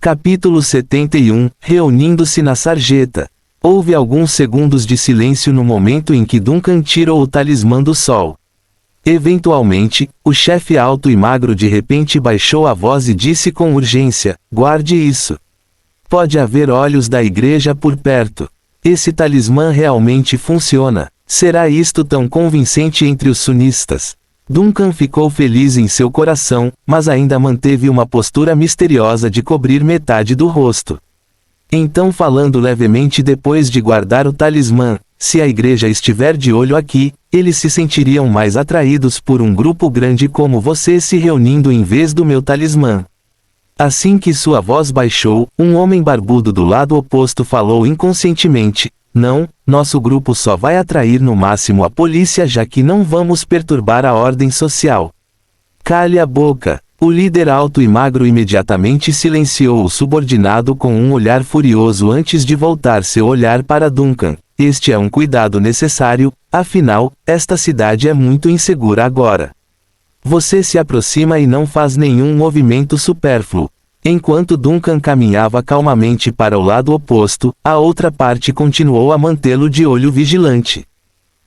Capítulo 71. Reunindo-se na sarjeta. Houve alguns segundos de silêncio no momento em que Duncan tirou o talismã do sol. Eventualmente, o chefe alto e magro de repente baixou a voz e disse com urgência: guarde isso. Pode haver olhos da igreja por perto. Esse talismã realmente funciona. Será isto tão convincente entre os sunistas? Duncan ficou feliz em seu coração, mas ainda manteve uma postura misteriosa de cobrir metade do rosto. Então, falando levemente depois de guardar o talismã, se a igreja estiver de olho aqui, eles se sentiriam mais atraídos por um grupo grande como você se reunindo em vez do meu talismã. Assim que sua voz baixou, um homem barbudo do lado oposto falou inconscientemente: não, nosso grupo só vai atrair no máximo a polícia, já que não vamos perturbar a ordem social. Cale a boca. O líder alto e magro imediatamente silenciou o subordinado com um olhar furioso antes de voltar seu olhar para Duncan. Este é um cuidado necessário, afinal, esta cidade é muito insegura agora. Você se aproxima e não faz nenhum movimento supérfluo. Enquanto Duncan caminhava calmamente para o lado oposto, a outra parte continuou a mantê-lo de olho vigilante.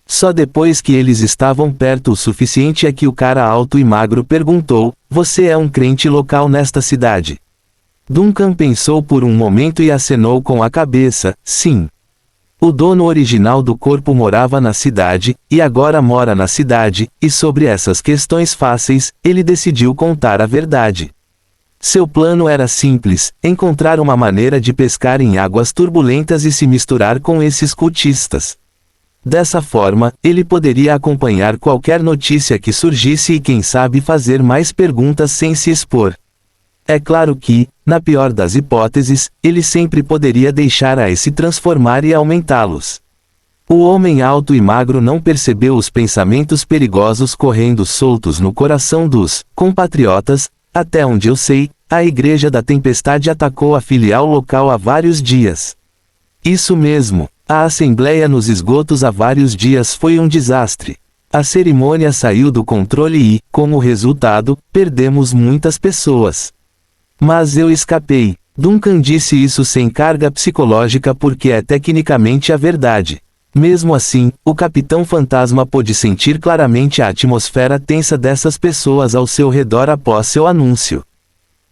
Só depois que eles estavam perto o suficiente é que o cara alto e magro perguntou: você é um crente local nesta cidade? Duncan pensou por um momento e acenou com a cabeça: sim. O dono original do corpo morava na cidade, e agora mora na cidade, e sobre essas questões fáceis, ele decidiu contar a verdade. Seu plano era simples: encontrar uma maneira de pescar em águas turbulentas e se misturar com esses cultistas. Dessa forma, ele poderia acompanhar qualquer notícia que surgisse e quem sabe fazer mais perguntas sem se expor. É claro que, na pior das hipóteses, ele sempre poderia deixar a se transformar e aumentá-los. O homem alto e magro não percebeu os pensamentos perigosos correndo soltos no coração dos compatriotas. Até onde eu sei, a Igreja da Tempestade atacou a filial local há vários dias. Isso mesmo. A assembleia nos esgotos há vários dias foi um desastre. A cerimônia saiu do controle e, como resultado, perdemos muitas pessoas. Mas eu escapei. Duncan disse isso sem carga psicológica porque é tecnicamente a verdade. Mesmo assim, o Capitão Fantasma pôde sentir claramente a atmosfera tensa dessas pessoas ao seu redor após seu anúncio.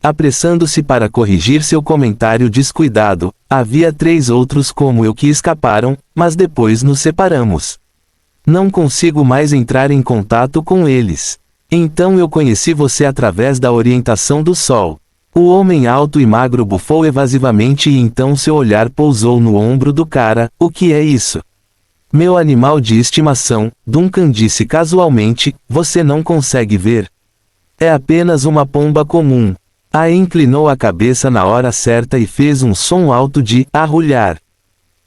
Apressando-se para corrigir seu comentário descuidado, havia 3 outros como eu que escaparam, mas depois nos separamos. Não consigo mais entrar em contato com eles. Então eu conheci você através da orientação do sol. O homem alto e magro bufou evasivamente e então seu olhar pousou no ombro do cara. O que é isso? Meu animal de estimação, Duncan disse casualmente. Você não consegue ver? É apenas uma pomba comum. A inclinou a cabeça na hora certa e fez um som alto de arrulhar.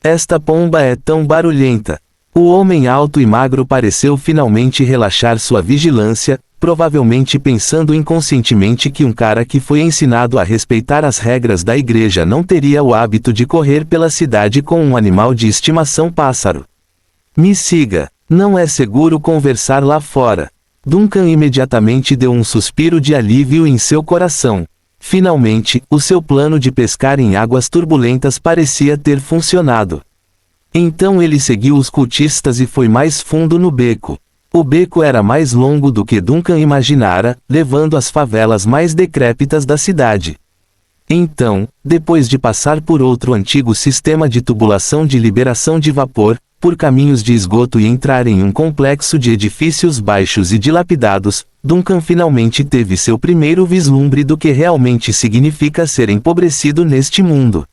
Esta pomba é tão barulhenta. O homem alto e magro pareceu finalmente relaxar sua vigilância, provavelmente pensando inconscientemente que um cara que foi ensinado a respeitar as regras da igreja não teria o hábito de correr pela cidade com um animal de estimação pássaro. Me siga. Não é seguro conversar lá fora. Duncan imediatamente deu um suspiro de alívio em seu coração. Finalmente, o seu plano de pescar em águas turbulentas parecia ter funcionado. Então ele seguiu os cultistas e foi mais fundo no beco. O beco era mais longo do que Duncan imaginara, levando às favelas mais decrépitas da cidade. Então, depois de passar por outro antigo sistema de tubulação de liberação de vapor, por caminhos de esgoto e entrar em um complexo de edifícios baixos e dilapidados, Duncan finalmente teve seu primeiro vislumbre do que realmente significa ser empobrecido neste mundo.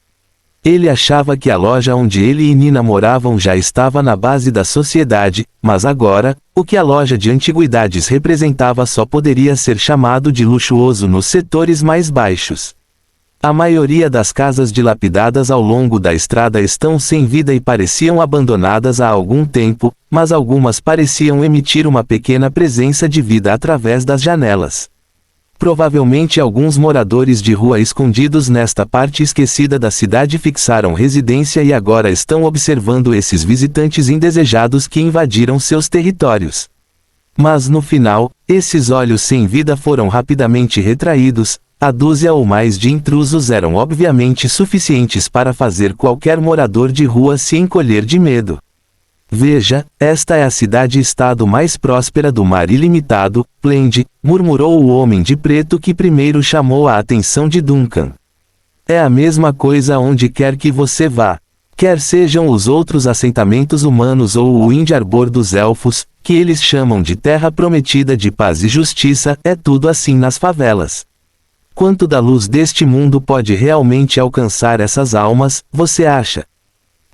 Ele achava que a loja onde ele e Nina moravam já estava na base da sociedade, mas agora, o que a loja de antiguidades representava só poderia ser chamado de luxuoso nos setores mais baixos. A maioria das casas dilapidadas ao longo da estrada estão sem vida e pareciam abandonadas há algum tempo, mas algumas pareciam emitir uma pequena presença de vida através das janelas. Provavelmente alguns moradores de rua escondidos nesta parte esquecida da cidade fixaram residência e agora estão observando esses visitantes indesejados que invadiram seus territórios. Mas no final, esses olhos sem vida foram rapidamente retraídos, A dúzia ou mais de intrusos eram obviamente suficientes para fazer qualquer morador de rua se encolher de medo. Veja, esta é a cidade-estado mais próspera do mar ilimitado, Splend, murmurou o homem de preto que primeiro chamou a atenção de Duncan. É a mesma coisa onde quer que você vá. Quer sejam os outros assentamentos humanos ou o Indarbor dos elfos, que eles chamam de terra prometida de paz e justiça, é tudo assim nas favelas. Quanto da luz deste mundo pode realmente alcançar essas almas, você acha?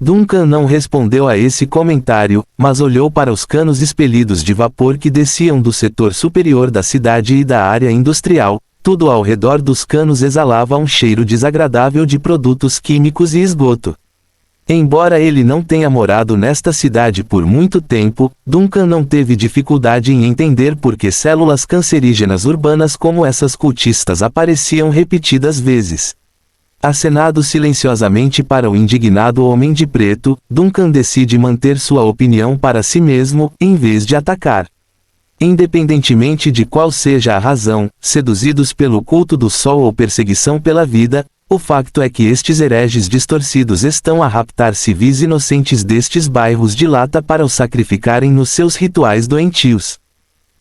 Duncan não respondeu a esse comentário, mas olhou para os canos expelidos de vapor que desciam do setor superior da cidade e da área industrial. Tudo ao redor dos canos exalava um cheiro desagradável de produtos químicos e esgoto. Embora ele não tenha morado nesta cidade por muito tempo, Duncan não teve dificuldade em entender por que células cancerígenas urbanas como essas cultistas apareciam repetidas vezes. Acenado silenciosamente para o indignado homem de preto, Duncan decide manter sua opinião para si mesmo, em vez de atacar. Independentemente de qual seja a razão, seduzidos pelo culto do sol ou perseguição pela vida, o facto é que estes hereges distorcidos estão a raptar civis inocentes destes bairros de lata para os sacrificarem nos seus rituais doentios.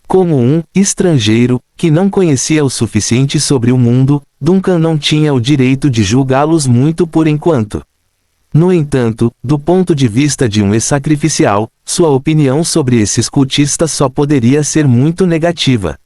Como um estrangeiro, que não conhecia o suficiente sobre o mundo, Duncan não tinha o direito de julgá-los muito por enquanto. No entanto, do ponto de vista de um ex-sacrificial, sua opinião sobre esses cultistas só poderia ser muito negativa.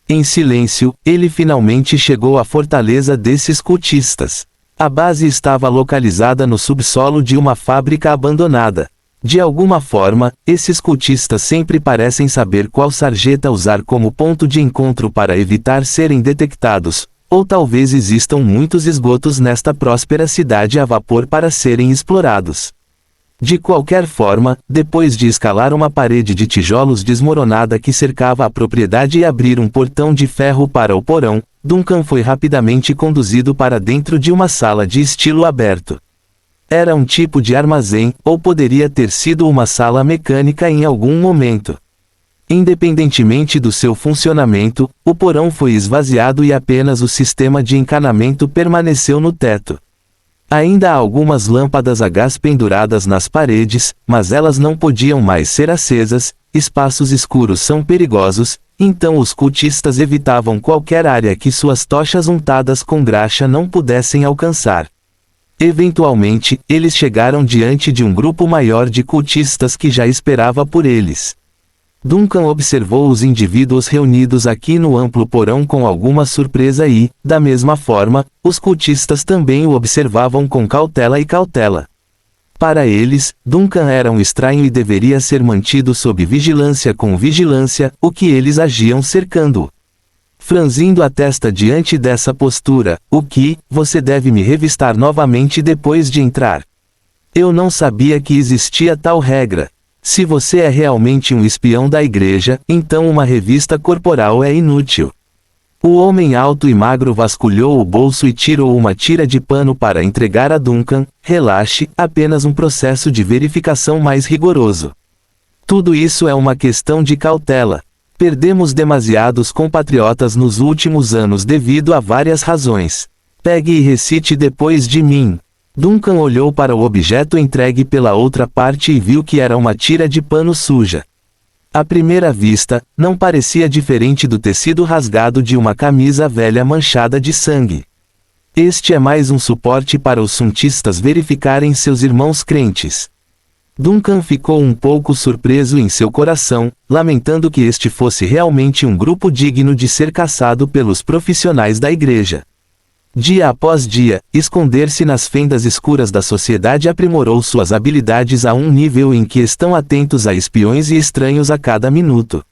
Em silêncio, ele finalmente chegou à fortaleza desses cultistas. A base estava localizada no subsolo de uma fábrica abandonada. De alguma forma, esses cultistas sempre parecem saber qual sarjeta usar como ponto de encontro para evitar serem detectados, ou talvez existam muitos esgotos nesta próspera cidade a vapor para serem explorados. De qualquer forma, depois de escalar uma parede de tijolos desmoronada que cercava a propriedade e abrir um portão de ferro para o porão, Duncan foi rapidamente conduzido para dentro de uma sala de estilo aberto. Era um tipo de armazém, ou poderia ter sido uma sala mecânica em algum momento. Independentemente do seu funcionamento, o porão foi esvaziado e apenas o sistema de encanamento permaneceu no teto. Ainda há algumas lâmpadas a gás penduradas nas paredes, mas elas não podiam mais ser acesas. Espaços escuros são perigosos, então os cultistas evitavam qualquer área que suas tochas untadas com graxa não pudessem alcançar. Eventualmente, eles chegaram diante de um grupo maior de cultistas que já esperava por eles. Duncan observou os indivíduos reunidos aqui no amplo porão com alguma surpresa e, da mesma forma, os cultistas também o observavam com cautela e cautela. Para eles, Duncan era um estranho e deveria ser mantido sob vigilância com vigilância, o que eles agiam cercando-o. Franzindo a testa diante dessa postura, você deve me revistar novamente depois de entrar. Eu não sabia que existia tal regra. Se você é realmente um espião da igreja, então uma revista corporal é inútil. O homem alto e magro vasculhou o bolso e tirou uma tira de pano para entregar a Duncan. Relaxe, apenas um processo de verificação mais rigoroso. Tudo isso é uma questão de cautela. Perdemos demasiados compatriotas nos últimos anos devido a várias razões. Pegue e recite depois de mim. Duncan olhou para o objeto entregue pela outra parte e viu que era uma tira de pano suja. À primeira vista, não parecia diferente do tecido rasgado de uma camisa velha manchada de sangue. Este é mais um suporte para os suntistas verificarem seus irmãos crentes. Duncan ficou um pouco surpreso em seu coração, lamentando que este fosse realmente um grupo digno de ser caçado pelos profissionais da igreja. Dia após dia, esconder-se nas fendas escuras da sociedade aprimorou suas habilidades a um nível em que estão atentos a espiões e estranhos a cada minuto.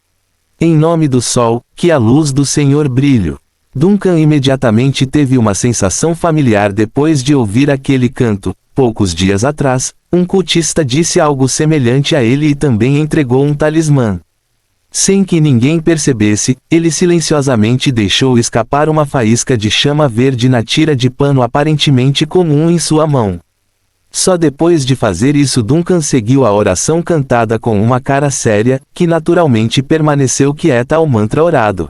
Em nome do sol, que a luz do Senhor brilhe. Duncan imediatamente teve uma sensação familiar depois de ouvir aquele canto. Poucos dias atrás, um cultista disse algo semelhante a ele e também entregou um talismã. Sem que ninguém percebesse, ele silenciosamente deixou escapar uma faísca de chama verde na tira de pano aparentemente comum em sua mão. Só depois de fazer isso Duncan seguiu a oração cantada com uma cara séria, que naturalmente permaneceu quieta ao mantra orado.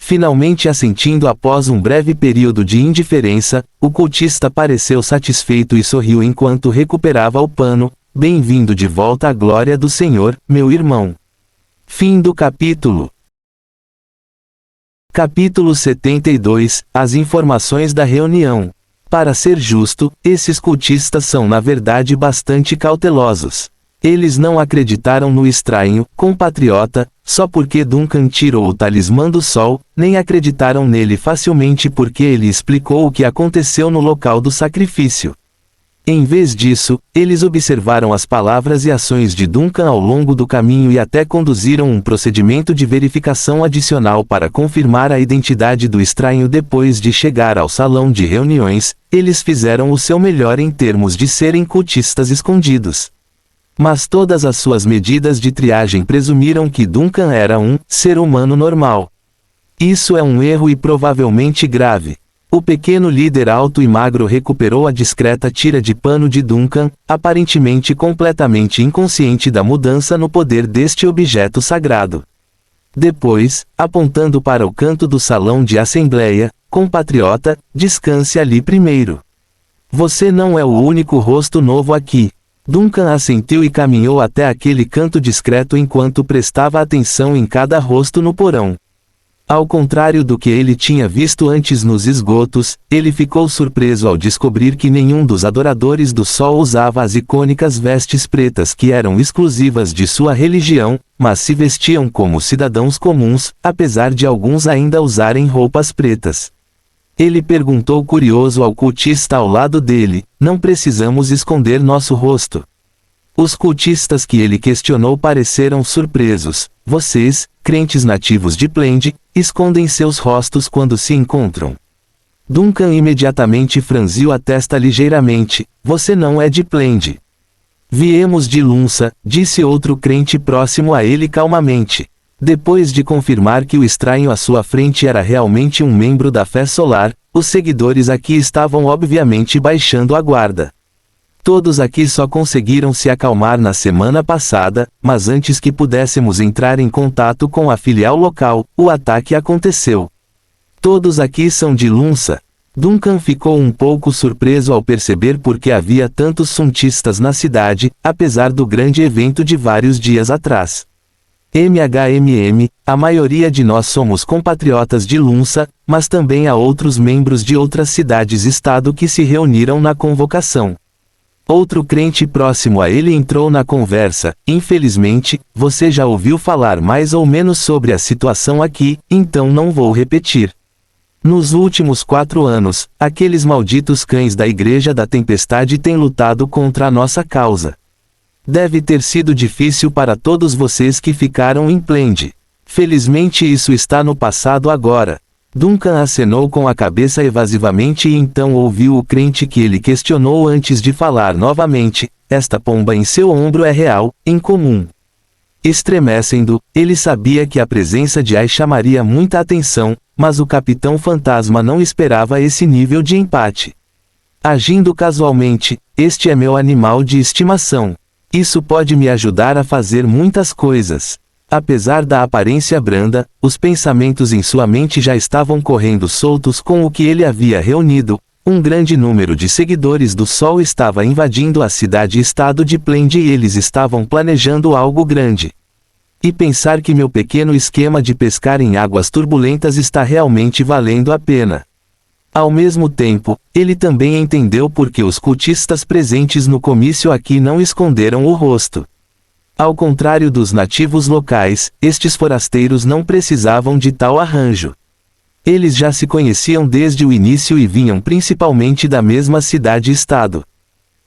Finalmente assentindo após um breve período de indiferença, o cultista pareceu satisfeito e sorriu enquanto recuperava o pano. Bem-vindo de volta à glória do Senhor, meu irmão. Fim do capítulo. Capítulo 72 – As informações da reunião. Para ser justo, esses cultistas são na verdade bastante cautelosos. Eles não acreditaram no estranho, compatriota, só porque Duncan tirou o talismã do sol, nem acreditaram nele facilmente porque ele explicou o que aconteceu no local do sacrifício. Em vez disso, eles observaram as palavras e ações de Duncan ao longo do caminho e até conduziram um procedimento de verificação adicional para confirmar a identidade do estranho depois de chegar ao salão de reuniões. Eles fizeram o seu melhor em termos de serem cultistas escondidos. Mas todas as suas medidas de triagem presumiram que Duncan era um ser humano normal. Isso é um erro e provavelmente grave. O pequeno líder alto e magro recuperou a discreta tira de pano de Duncan, aparentemente completamente inconsciente da mudança no poder deste objeto sagrado. Depois, apontando para o canto do salão de assembleia, compatriota, descanse ali primeiro. Você não é o único rosto novo aqui. Duncan assentiu e caminhou até aquele canto discreto enquanto prestava atenção em cada rosto no porão. Ao contrário do que ele tinha visto antes nos esgotos, ele ficou surpreso ao descobrir que nenhum dos adoradores do sol usava as icônicas vestes pretas que eram exclusivas de sua religião, mas se vestiam como cidadãos comuns, apesar de alguns ainda usarem roupas pretas. Ele perguntou curioso ao cultista ao lado dele: não precisamos esconder nosso rosto? Os cultistas que ele questionou pareceram surpresos. Vocês, crentes nativos de Plend, escondem seus rostos quando se encontram. Duncan imediatamente franziu a testa ligeiramente. Você não é de Plend. Viemos de Lunsa, disse outro crente próximo a ele calmamente. Depois de confirmar que o estranho à sua frente era realmente um membro da fé solar, os seguidores aqui estavam obviamente baixando a guarda. Todos aqui só conseguiram se acalmar na semana passada, mas antes que pudéssemos entrar em contato com a filial local, o ataque aconteceu. Todos aqui são de Lunsa. Duncan ficou um pouco surpreso ao perceber por que havia tantos suntistas na cidade, apesar do grande evento de vários dias atrás. A maioria de nós somos compatriotas de Lunsa, mas também há outros membros de outras cidades-estado que se reuniram na convocação. Outro crente próximo a ele entrou na conversa. Infelizmente, você já ouviu falar mais ou menos sobre a situação aqui, então não vou repetir. Nos últimos 4 anos, aqueles malditos cães da Igreja da Tempestade têm lutado contra a nossa causa. Deve ter sido difícil para todos vocês que ficaram em Plend. Felizmente isso está no passado agora. Duncan acenou com a cabeça evasivamente e então ouviu o crente que ele questionou antes de falar novamente. Esta pomba em seu ombro é real, incomum. Estremecendo, ele sabia que a presença de Ai chamaria muita atenção, mas o Capitão Fantasma não esperava esse nível de empate. Agindo casualmente, este é meu animal de estimação. Isso pode me ajudar a fazer muitas coisas. Apesar da aparência branda, os pensamentos em sua mente já estavam correndo soltos com o que ele havia reunido. Um grande número de seguidores do Sol estava invadindo a cidade-estado de Plend e eles estavam planejando algo grande. E pensar que meu pequeno esquema de pescar em águas turbulentas está realmente valendo a pena. Ao mesmo tempo, ele também entendeu por que os cultistas presentes no comício aqui não esconderam o rosto. Ao contrário dos nativos locais, estes forasteiros não precisavam de tal arranjo. Eles já se conheciam desde o início e vinham principalmente da mesma cidade-estado.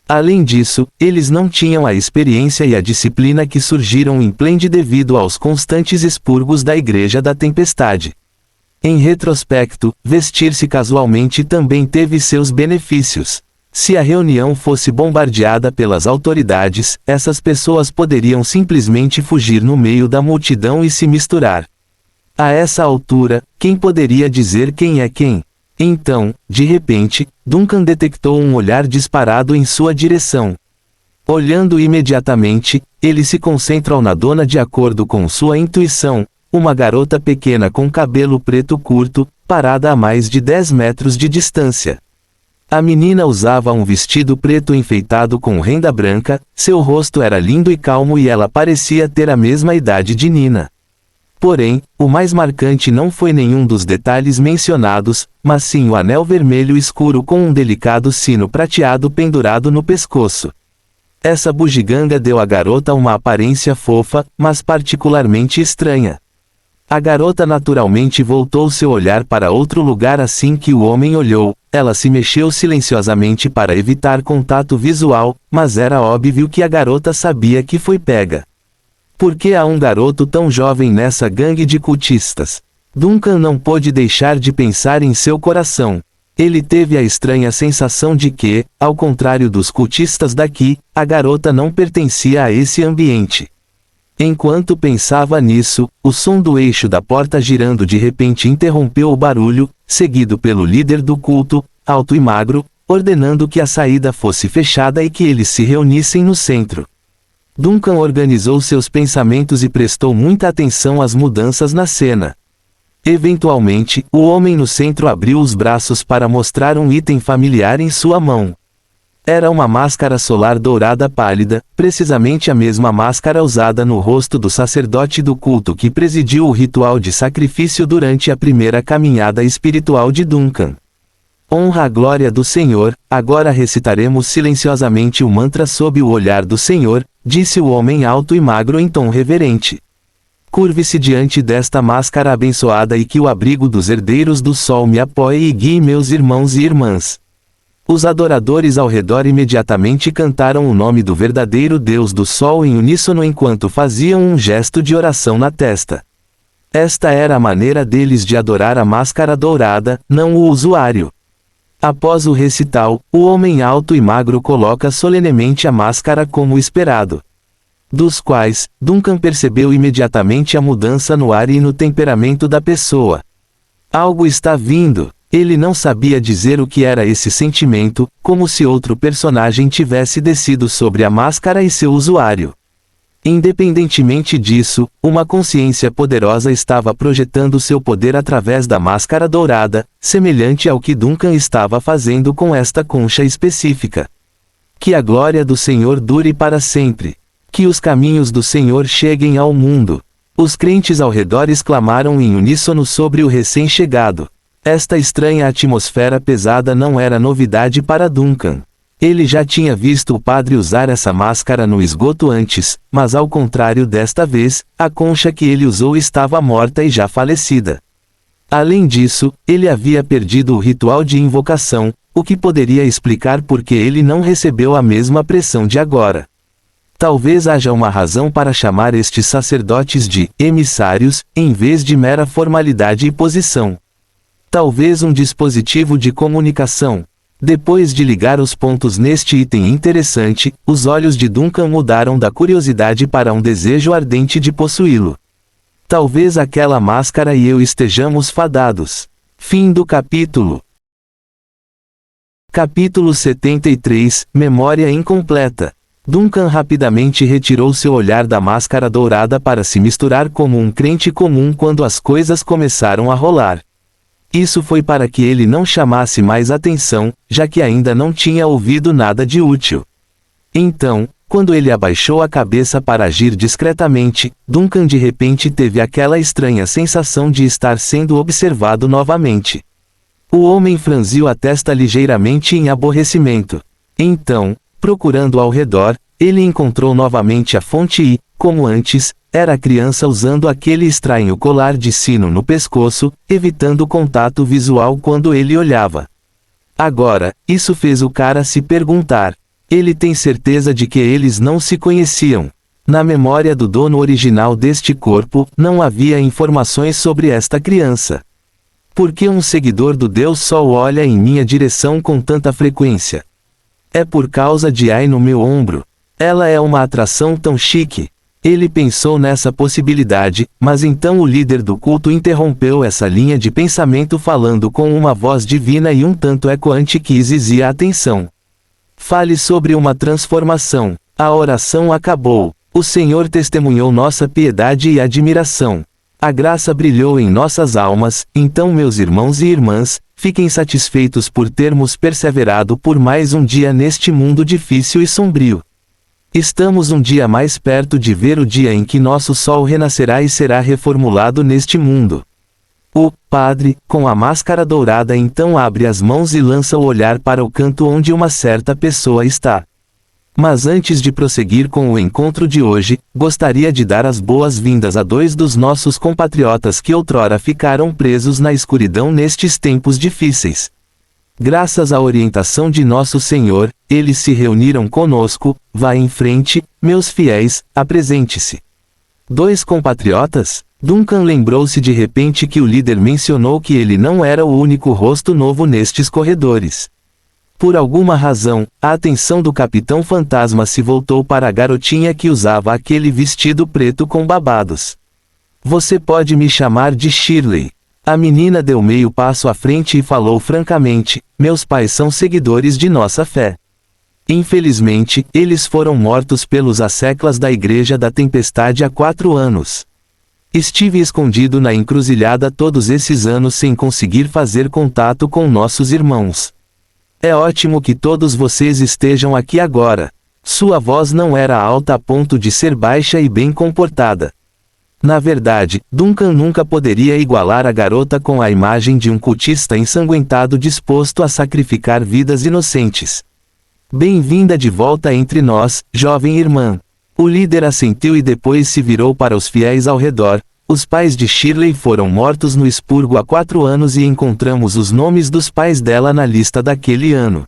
Além disso, eles não tinham a experiência e a disciplina que surgiram em Plend devido aos constantes expurgos da Igreja da Tempestade. Em retrospecto, vestir-se casualmente também teve seus benefícios. Se a reunião fosse bombardeada pelas autoridades, essas pessoas poderiam simplesmente fugir no meio da multidão e se misturar. A essa altura, quem poderia dizer quem é quem? Então, de repente, Duncan detectou um olhar disparado em sua direção. Olhando imediatamente, ele se concentrou na dona de acordo com sua intuição. uma garota pequena com cabelo preto curto, parada a mais de 10 metros de distância. A menina usava um vestido preto enfeitado com renda branca, seu rosto era lindo e calmo e ela parecia ter a mesma idade de Nina. Porém, o mais marcante não foi nenhum dos detalhes mencionados, mas sim o anel vermelho escuro com um delicado sino prateado pendurado no pescoço. Essa bugiganga deu à garota uma aparência fofa, mas particularmente estranha. A garota naturalmente voltou seu olhar para outro lugar assim que o homem olhou. Ela se mexeu silenciosamente para evitar contato visual, mas era óbvio que a garota sabia que foi pega. Por que há um garoto tão jovem nessa gangue de cultistas? Duncan não pôde deixar de pensar em seu coração. Ele teve a estranha sensação de que, ao contrário dos cultistas daqui, a garota não pertencia a esse ambiente. Enquanto pensava nisso, o som do eixo da porta girando de repente interrompeu o barulho, seguido pelo líder do culto, alto e magro, ordenando que a saída fosse fechada e que eles se reunissem no centro. Duncan organizou seus pensamentos e prestou muita atenção às mudanças na cena. Eventualmente, o homem no centro abriu os braços para mostrar um item familiar em sua mão. Era uma máscara solar dourada pálida, precisamente a mesma máscara usada no rosto do sacerdote do culto que presidiu o ritual de sacrifício durante a primeira caminhada espiritual de Duncan. Honra a glória do Senhor, agora recitaremos silenciosamente o mantra sob o olhar do Senhor, disse o homem alto e magro em tom reverente. Curve-se diante desta máscara abençoada e que o abrigo dos herdeiros do sol me apoie e guie meus irmãos e irmãs. Os adoradores ao redor imediatamente cantaram o nome do verdadeiro Deus do Sol em uníssono enquanto faziam um gesto de oração na testa. Esta era a maneira deles de adorar a máscara dourada, não o usuário. Após o recital, o homem alto e magro coloca solenemente a máscara como esperado. Dos quais, Duncan percebeu imediatamente a mudança no ar e no temperamento da pessoa. Algo está vindo. Ele não sabia dizer o que era esse sentimento, como se outro personagem tivesse descido sobre a máscara e seu usuário. Independentemente disso, uma consciência poderosa estava projetando seu poder através da máscara dourada, semelhante ao que Duncan estava fazendo com esta concha específica. Que a glória do Senhor dure para sempre. Que os caminhos do Senhor cheguem ao mundo. Os crentes ao redor exclamaram em uníssono sobre o recém-chegado. Esta estranha atmosfera pesada não era novidade para Duncan. Ele já tinha visto o padre usar essa máscara no esgoto antes, mas ao contrário desta vez, a concha que ele usou estava morta e já falecida. Além disso, ele havia perdido o ritual de invocação, o que poderia explicar por que ele não recebeu a mesma pressão de agora. Talvez haja uma razão para chamar estes sacerdotes de emissários, em vez de mera formalidade e posição. Talvez um dispositivo de comunicação. Depois de ligar os pontos neste item interessante, os olhos de Duncan mudaram da curiosidade para um desejo ardente de possuí-lo. Talvez aquela máscara e eu estejamos fadados. Fim do capítulo. Capítulo 73, Memória incompleta. Duncan rapidamente retirou seu olhar da máscara dourada para se misturar como um crente comum quando as coisas começaram a rolar. Isso foi para que ele não chamasse mais atenção, já que ainda não tinha ouvido nada de útil. Então, quando ele abaixou a cabeça para agir discretamente, Duncan de repente teve aquela estranha sensação de estar sendo observado novamente. O homem franziu a testa ligeiramente em aborrecimento. Então, procurando ao redor, ele encontrou novamente a fonte e, como antes, era a criança usando aquele estranho colar de sino no pescoço, evitando contato visual quando ele olhava. Agora, isso fez o cara se perguntar. Ele tem certeza de que eles não se conheciam. Na memória do dono original deste corpo, não havia informações sobre esta criança. Por que um seguidor do Deus Sol olha em minha direção com tanta frequência? É por causa de Ai no meu ombro. Ela é uma atração tão chique. Ele pensou nessa possibilidade, mas então o líder do culto interrompeu essa linha de pensamento falando com uma voz divina e um tanto ecoante que exigia atenção. Fale sobre uma transformação. A oração acabou. O Senhor testemunhou nossa piedade e admiração. A graça brilhou em nossas almas, então meus irmãos e irmãs, fiquem satisfeitos por termos perseverado por mais um dia neste mundo difícil e sombrio. Estamos um dia mais perto de ver o dia em que nosso sol renascerá e será reformulado neste mundo. O padre, com a máscara dourada, então abre as mãos e lança o olhar para o canto onde uma certa pessoa está. Mas antes de prosseguir com o encontro de hoje, gostaria de dar as boas-vindas a 2 dos nossos compatriotas que outrora ficaram presos na escuridão nestes tempos difíceis. Graças à orientação de nosso Senhor, eles se reuniram conosco. Vá em frente, meus fiéis, apresente-se. 2 compatriotas? Duncan lembrou-se de repente que o líder mencionou que ele não era o único rosto novo nestes corredores. Por alguma razão, a atenção do Capitão Fantasma se voltou para a garotinha que usava aquele vestido preto com babados. Você pode me chamar de Shirley. A menina deu meio passo à frente e falou francamente: meus pais são seguidores de nossa fé. Infelizmente, eles foram mortos pelos asseclas da Igreja da Tempestade há 4 anos. Estive escondido na encruzilhada todos esses anos sem conseguir fazer contato com nossos irmãos. É ótimo que todos vocês estejam aqui agora. Sua voz não era alta a ponto de ser baixa e bem comportada. Na verdade, Duncan nunca poderia igualar a garota com a imagem de um cultista ensanguentado disposto a sacrificar vidas inocentes. Bem-vinda de volta entre nós, jovem irmã. O líder assentiu e depois se virou para os fiéis ao redor. Os pais de Shirley foram mortos no expurgo há 4 anos e encontramos os nomes dos pais dela na lista daquele ano.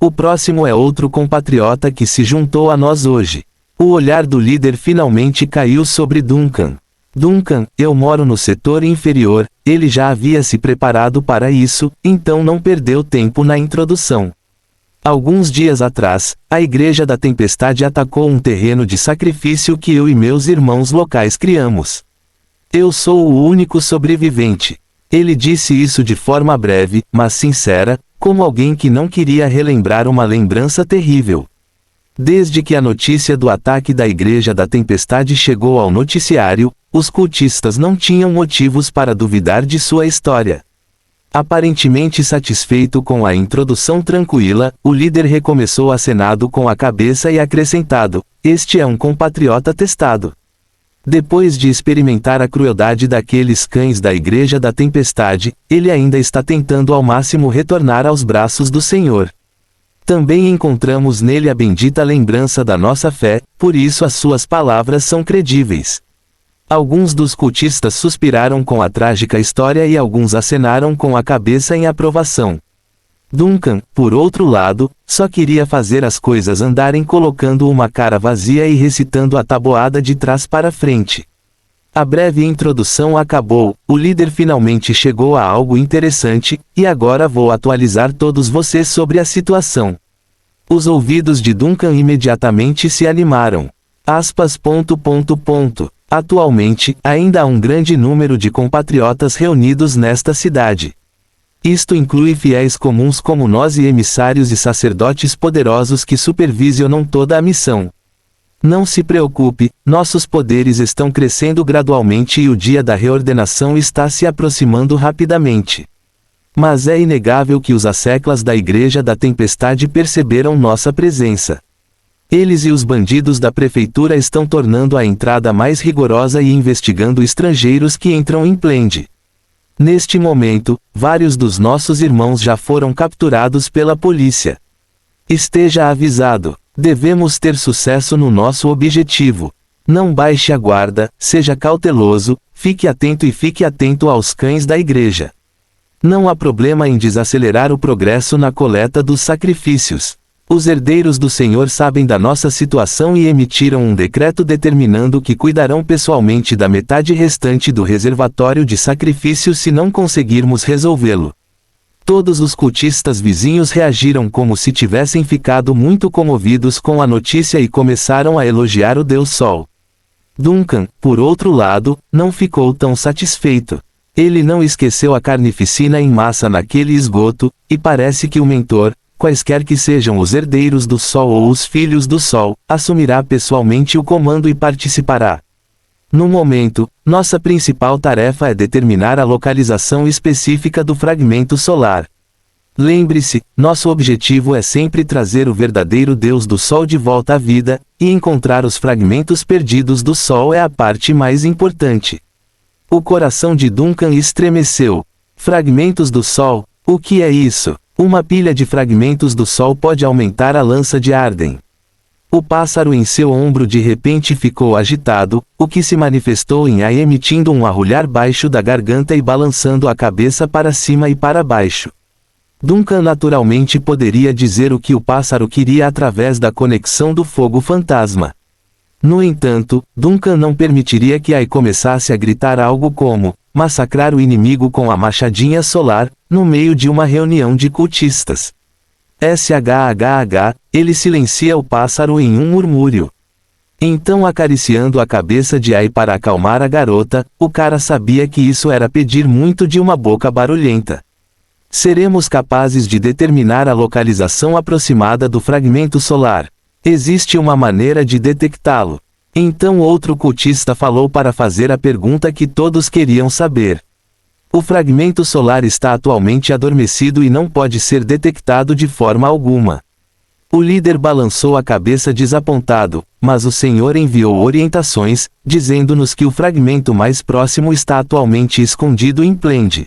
O próximo é outro compatriota que se juntou a nós hoje. O olhar do líder finalmente caiu sobre Duncan. Duncan, eu moro no setor inferior. Ele já havia se preparado para isso, então não perdeu tempo na introdução. Alguns dias atrás, a Igreja da Tempestade atacou um terreno de sacrifício que eu e meus irmãos locais criamos. Eu sou o único sobrevivente. Ele disse isso de forma breve, mas sincera, como alguém que não queria relembrar uma lembrança terrível. Desde que a notícia do ataque da Igreja da Tempestade chegou ao noticiário, os cultistas não tinham motivos para duvidar de sua história. Aparentemente satisfeito com a introdução tranquila, o líder recomeçou acenado com a cabeça e acrescentado: este é um compatriota testado. Depois de experimentar a crueldade daqueles cães da Igreja da Tempestade, ele ainda está tentando ao máximo retornar aos braços do Senhor. Também encontramos nele a bendita lembrança da nossa fé, por isso as suas palavras são credíveis. Alguns dos cultistas suspiraram com a trágica história e alguns acenaram com a cabeça em aprovação. Duncan, por outro lado, só queria fazer as coisas andarem colocando uma cara vazia e recitando a tabuada de trás para frente. A breve introdução acabou, o líder finalmente chegou a algo interessante, e agora vou atualizar todos vocês sobre a situação. Os ouvidos de Duncan imediatamente se animaram. Atualmente, ainda há um grande número de compatriotas reunidos nesta cidade. Isto inclui fiéis comuns como nós e emissários e sacerdotes poderosos que supervisionam toda a missão. Não se preocupe, nossos poderes estão crescendo gradualmente e o dia da reordenação está se aproximando rapidamente. Mas é inegável que os asseclas da Igreja da Tempestade perceberam nossa presença. Eles e os bandidos da prefeitura estão tornando a entrada mais rigorosa e investigando estrangeiros que entram em Plende. Neste momento, vários dos nossos irmãos já foram capturados pela polícia. Esteja avisado, devemos ter sucesso no nosso objetivo. Não baixe a guarda, seja cauteloso, fique atento aos cães da igreja. Não há problema em desacelerar o progresso na coleta dos sacrifícios. Os herdeiros do Senhor sabem da nossa situação e emitiram um decreto determinando que cuidarão pessoalmente da metade restante do reservatório de sacrifícios se não conseguirmos resolvê-lo. Todos os cultistas vizinhos reagiram como se tivessem ficado muito comovidos com a notícia e começaram a elogiar o Deus Sol. Duncan, por outro lado, não ficou tão satisfeito. Ele não esqueceu a carnificina em massa naquele esgoto, e parece que o mentor, quaisquer que sejam os herdeiros do Sol ou os filhos do Sol, assumirá pessoalmente o comando e participará. No momento, Nossa principal tarefa é determinar a localização específica do fragmento solar. Lembre-se, nosso objetivo é sempre trazer o verdadeiro Deus do Sol de volta à vida, e encontrar os fragmentos perdidos do Sol é a parte mais importante. O coração de Duncan estremeceu. Fragmentos do Sol? O que é isso? Uma pilha de fragmentos do Sol pode aumentar a lança de Arden. O pássaro em seu ombro de repente ficou agitado, o que se manifestou em A emitindo um arrulhar baixo da garganta e balançando a cabeça para cima e para baixo. Duncan naturalmente poderia dizer o que o pássaro queria através da conexão do fogo fantasma. No entanto, Duncan não permitiria que Ai começasse a gritar algo como massacrar o inimigo com a machadinha solar, no meio de uma reunião de cultistas. SHHH, ele silencia o pássaro em um murmúrio. Então, acariciando a cabeça de Ai para acalmar a garota, o cara sabia que isso era pedir muito de uma boca barulhenta. Seremos capazes de determinar a localização aproximada do fragmento solar. Existe uma maneira de detectá-lo. Então outro cultista falou para fazer a pergunta que todos queriam saber. O fragmento solar está atualmente adormecido e não pode ser detectado de forma alguma. O líder balançou a cabeça desapontado, mas o Senhor enviou orientações, dizendo-nos que o fragmento mais próximo está atualmente escondido em Plende.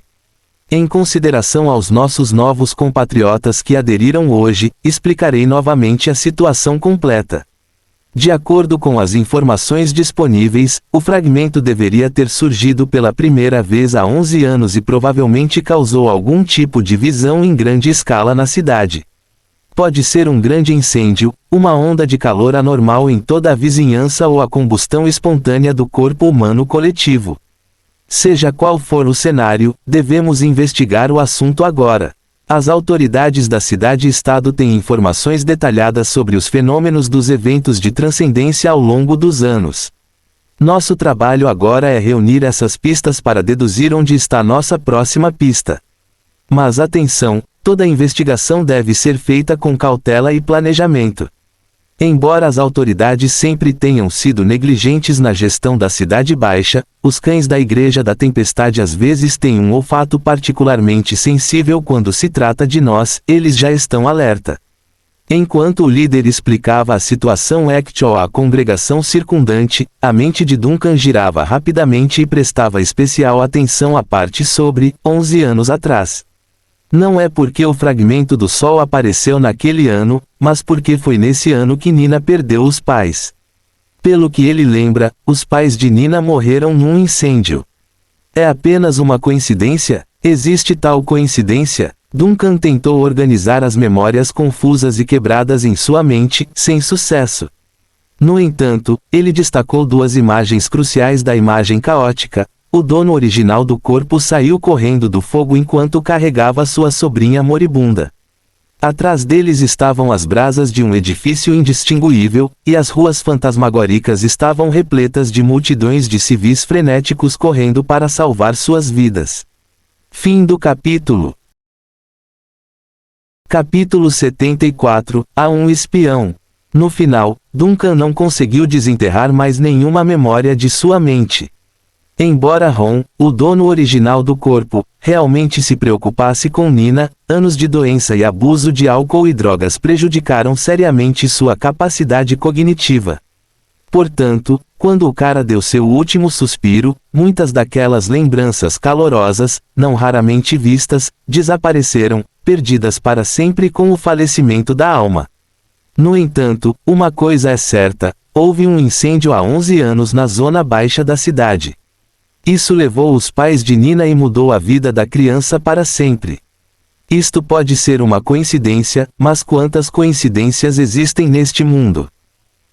Em consideração aos nossos novos compatriotas que aderiram hoje, explicarei novamente a situação completa. De acordo com as informações disponíveis, o fragmento deveria ter surgido pela primeira vez há 11 anos e provavelmente causou algum tipo de visão em grande escala na cidade. Pode ser um grande incêndio, uma onda de calor anormal em toda a vizinhança ou a combustão espontânea do corpo humano coletivo. Seja qual for o cenário, devemos investigar o assunto agora. As autoridades da cidade-estado têm informações detalhadas sobre os fenômenos dos eventos de transcendência ao longo dos anos. Nosso trabalho agora é reunir essas pistas para deduzir onde está nossa próxima pista. Mas atenção, toda investigação deve ser feita com cautela e planejamento. Embora as autoridades sempre tenham sido negligentes na gestão da Cidade Baixa, os cães da Igreja da Tempestade às vezes têm um olfato particularmente sensível quando se trata de nós, eles já estão alerta. Enquanto o líder explicava a situação actual à congregação circundante, a mente de Duncan girava rapidamente e prestava especial atenção à parte sobre 11 anos atrás. Não é porque o fragmento do Sol apareceu naquele ano, mas porque foi nesse ano que Nina perdeu os pais. Pelo que ele lembra, os pais de Nina morreram num incêndio. É apenas uma coincidência? Existe tal coincidência? Duncan tentou organizar as memórias confusas e quebradas em sua mente, sem sucesso. No entanto, ele destacou duas imagens cruciais da imagem caótica. O dono original do corpo saiu correndo do fogo enquanto carregava sua sobrinha moribunda. Atrás deles estavam as brasas de um edifício indistinguível, e as ruas fantasmagóricas estavam repletas de multidões de civis frenéticos correndo para salvar suas vidas. Fim do capítulo. Capítulo 74, Há um espião. No final, Duncan não conseguiu desenterrar mais nenhuma memória de sua mente. Embora Ron, o dono original do corpo, realmente se preocupasse com Nina, anos de doença e abuso de álcool e drogas prejudicaram seriamente sua capacidade cognitiva. Portanto, quando o cara deu seu último suspiro, muitas daquelas lembranças calorosas, não raramente vistas, desapareceram, perdidas para sempre com o falecimento da alma. No entanto, uma coisa é certa, houve um incêndio há 11 anos na zona baixa da cidade. Isso levou os pais de Nina e mudou a vida da criança para sempre. Isto pode ser uma coincidência, mas quantas coincidências existem neste mundo?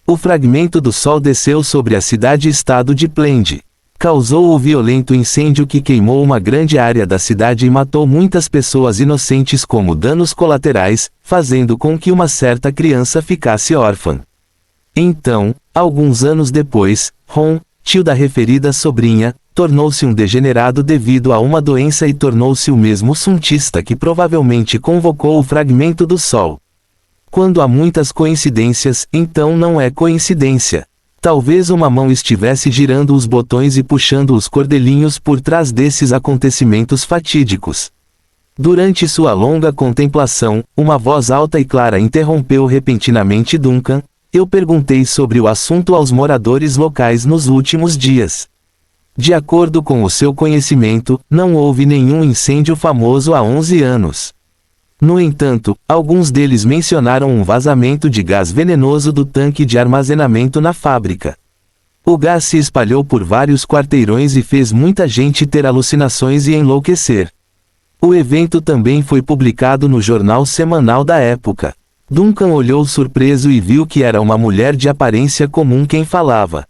O fragmento do Sol desceu sobre a cidade-estado de Plende. Causou o violento incêndio que queimou uma grande área da cidade e matou muitas pessoas inocentes como danos colaterais, fazendo com que uma certa criança ficasse órfã. Então, alguns anos depois, Ron, tio da referida sobrinha, tornou-se um degenerado devido a uma doença e tornou-se o mesmo suntista que provavelmente convocou o fragmento do Sol. Quando há muitas coincidências, então não é coincidência. Talvez uma mão estivesse girando os botões e puxando os cordelinhos por trás desses acontecimentos fatídicos. Durante sua longa contemplação, uma voz alta e clara interrompeu repentinamente Duncan. Eu perguntei sobre o assunto aos moradores locais nos últimos dias. De acordo com o seu conhecimento, não houve nenhum incêndio famoso há 11 anos. No entanto, alguns deles mencionaram um vazamento de gás venenoso do tanque de armazenamento na fábrica. O gás se espalhou por vários quarteirões e fez muita gente ter alucinações e enlouquecer. O evento também foi publicado no jornal semanal da época. Duncan olhou surpreso e viu que era uma mulher de aparência comum quem falava.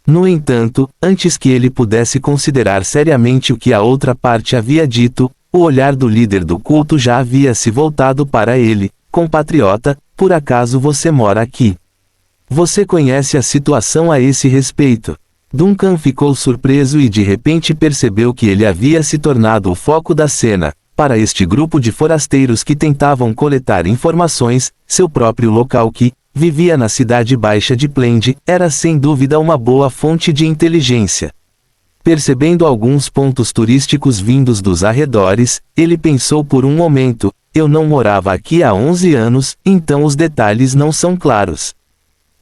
No entanto, antes que ele pudesse considerar seriamente o que a outra parte havia dito, o olhar do líder do culto já havia se voltado para ele. Compatriota, por acaso você mora aqui? Você conhece a situação a esse respeito? Duncan ficou surpreso e de repente percebeu que ele havia se tornado o foco da cena. Para este grupo de forasteiros que tentavam coletar informações, seu próprio local que vivia na cidade baixa de Plende, era sem dúvida uma boa fonte de inteligência. Percebendo alguns pontos turísticos vindos dos arredores, ele pensou por um momento, eu não morava aqui há 11 anos, então os detalhes não são claros.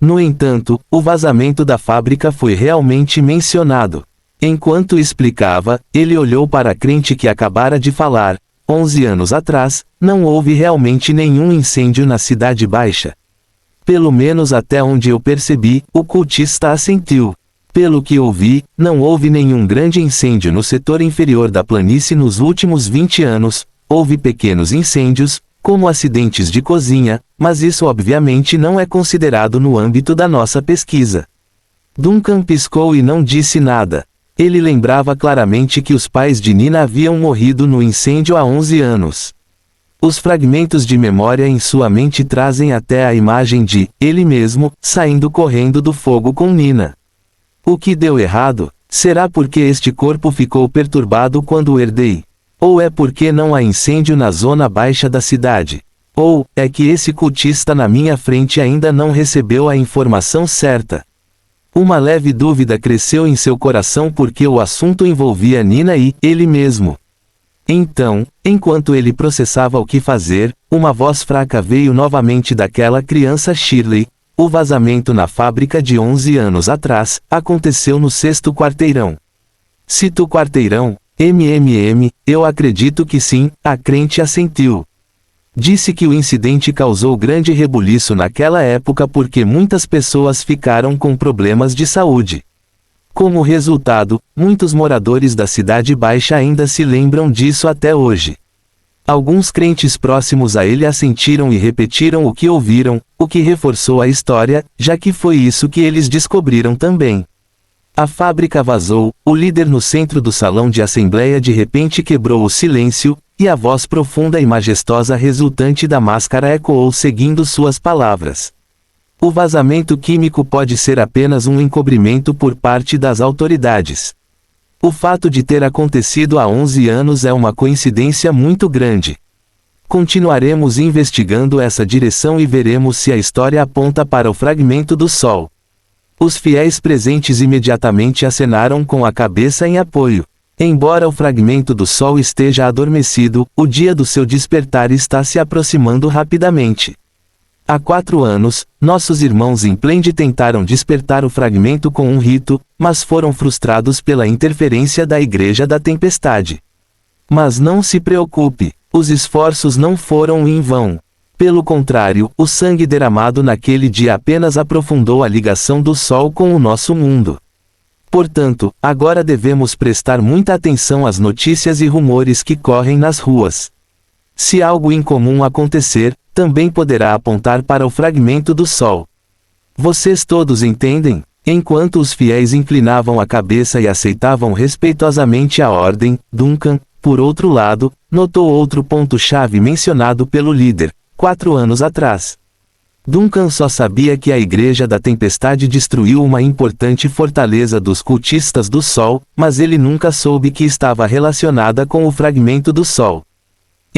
No entanto, o vazamento da fábrica foi realmente mencionado. Enquanto explicava, ele olhou para a crente que acabara de falar. 11 anos atrás, não houve realmente nenhum incêndio na Cidade Baixa. Pelo menos até onde eu percebi, o cultista assentiu. Pelo que ouvi, não houve nenhum grande incêndio no setor inferior da planície nos últimos 20 anos, houve pequenos incêndios, como acidentes de cozinha, mas isso obviamente não é considerado no âmbito da nossa pesquisa. Duncan piscou e não disse nada. Ele lembrava claramente que os pais de Nina haviam morrido no incêndio há 11 anos. Os fragmentos de memória em sua mente trazem até a imagem de ele mesmo saindo correndo do fogo com Nina. O que deu errado? Será porque este corpo ficou perturbado quando o herdei? Ou é porque não há incêndio na zona baixa da cidade? Ou é que esse cultista na minha frente ainda não recebeu a informação certa? Uma leve dúvida cresceu em seu coração porque o assunto envolvia Nina e ele mesmo. Então, enquanto ele processava o que fazer, uma voz fraca veio novamente daquela criança Shirley. O vazamento na fábrica de 11 anos atrás aconteceu no 6º quarteirão. Cito quarteirão, eu acredito que sim, a crente assentiu. Disse que o incidente causou grande rebuliço naquela época porque muitas pessoas ficaram com problemas de saúde. Como resultado, muitos moradores da Cidade Baixa ainda se lembram disso até hoje. Alguns crentes próximos a ele assentiram e repetiram o que ouviram, o que reforçou a história, já que foi isso que eles descobriram também. A fábrica vazou, o líder no centro do salão de assembleia de repente quebrou o silêncio, e a voz profunda e majestosa resultante da máscara ecoou seguindo suas palavras. O vazamento químico pode ser apenas um encobrimento por parte das autoridades. O fato de ter acontecido há 11 anos é uma coincidência muito grande. Continuaremos investigando essa direção e veremos se a história aponta para o fragmento do Sol. Os fiéis presentes imediatamente acenaram com a cabeça em apoio. Embora o fragmento do Sol esteja adormecido, o dia do seu despertar está se aproximando rapidamente. Há 4 anos, nossos irmãos em Plende tentaram despertar o fragmento com um rito, mas foram frustrados pela interferência da Igreja da Tempestade. Mas não se preocupe, os esforços não foram em vão. Pelo contrário, o sangue derramado naquele dia apenas aprofundou a ligação do Sol com o nosso mundo. Portanto, agora devemos prestar muita atenção às notícias e rumores que correm nas ruas. Se algo incomum acontecer, também poderá apontar para o fragmento do Sol. Vocês todos entendem? Enquanto os fiéis inclinavam a cabeça e aceitavam respeitosamente a ordem, Duncan, por outro lado, notou outro ponto-chave mencionado pelo líder, 4 anos atrás. Duncan só sabia que a Igreja da Tempestade destruiu uma importante fortaleza dos cultistas do Sol, mas ele nunca soube que estava relacionada com o fragmento do Sol.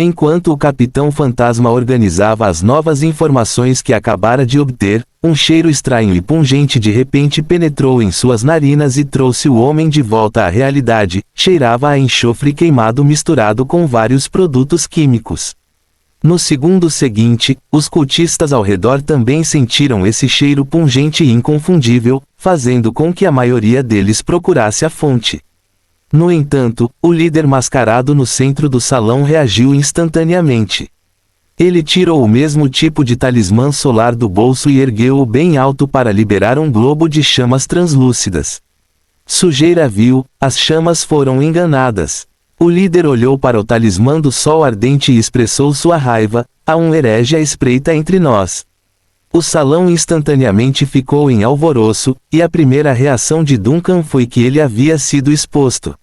Enquanto o Capitão Fantasma organizava as novas informações que acabara de obter, um cheiro estranho e pungente de repente penetrou em suas narinas e trouxe o homem de volta à realidade. Cheirava a enxofre queimado misturado com vários produtos químicos. No segundo seguinte, os cultistas ao redor também sentiram esse cheiro pungente e inconfundível, fazendo com que a maioria deles procurasse a fonte. No entanto, o líder mascarado no centro do salão reagiu instantaneamente. Ele tirou o mesmo tipo de talismã solar do bolso e ergueu-o bem alto para liberar um globo de chamas translúcidas. Sujeira viu, as chamas foram enganadas. O líder olhou para o talismã do sol ardente e expressou sua raiva: há um herege à espreita entre nós. O salão instantaneamente ficou em alvoroço, e a primeira reação de Duncan foi que ele havia sido exposto.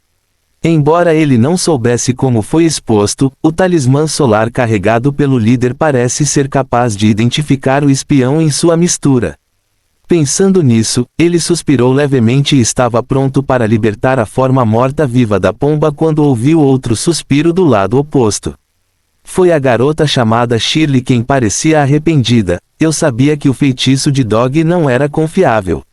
Embora ele não soubesse como foi exposto, o talismã solar carregado pelo líder parece ser capaz de identificar o espião em sua mistura. Pensando nisso, ele suspirou levemente e estava pronto para libertar a forma morta-viva da pomba quando ouviu outro suspiro do lado oposto. Foi a garota chamada Shirley quem parecia arrependida. Eu sabia que o feitiço de Dog não era confiável.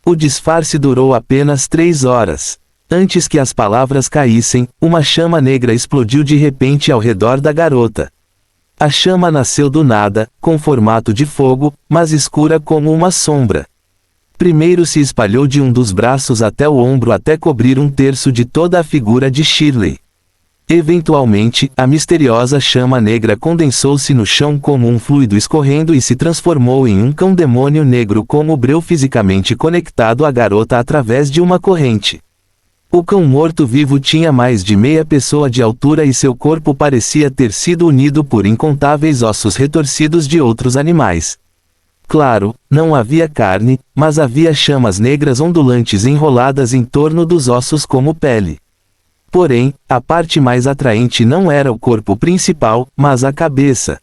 O disfarce durou apenas 3 horas. Antes que as palavras caíssem, uma chama negra explodiu de repente ao redor da garota. A chama nasceu do nada, com formato de fogo, mas escura como uma sombra. Primeiro se espalhou de um dos braços até o ombro até cobrir 1/3 de toda a figura de Shirley. Eventualmente, a misteriosa chama negra condensou-se no chão como um fluido escorrendo e se transformou em um cão-demônio negro com o breu fisicamente conectado à garota através de uma corrente. O cão morto-vivo tinha mais de meia pessoa de altura e seu corpo parecia ter sido unido por incontáveis ossos retorcidos de outros animais. Claro, não havia carne, mas havia chamas negras ondulantes enroladas em torno dos ossos como pele. Porém, a parte mais atraente não era o corpo principal, mas a cabeça.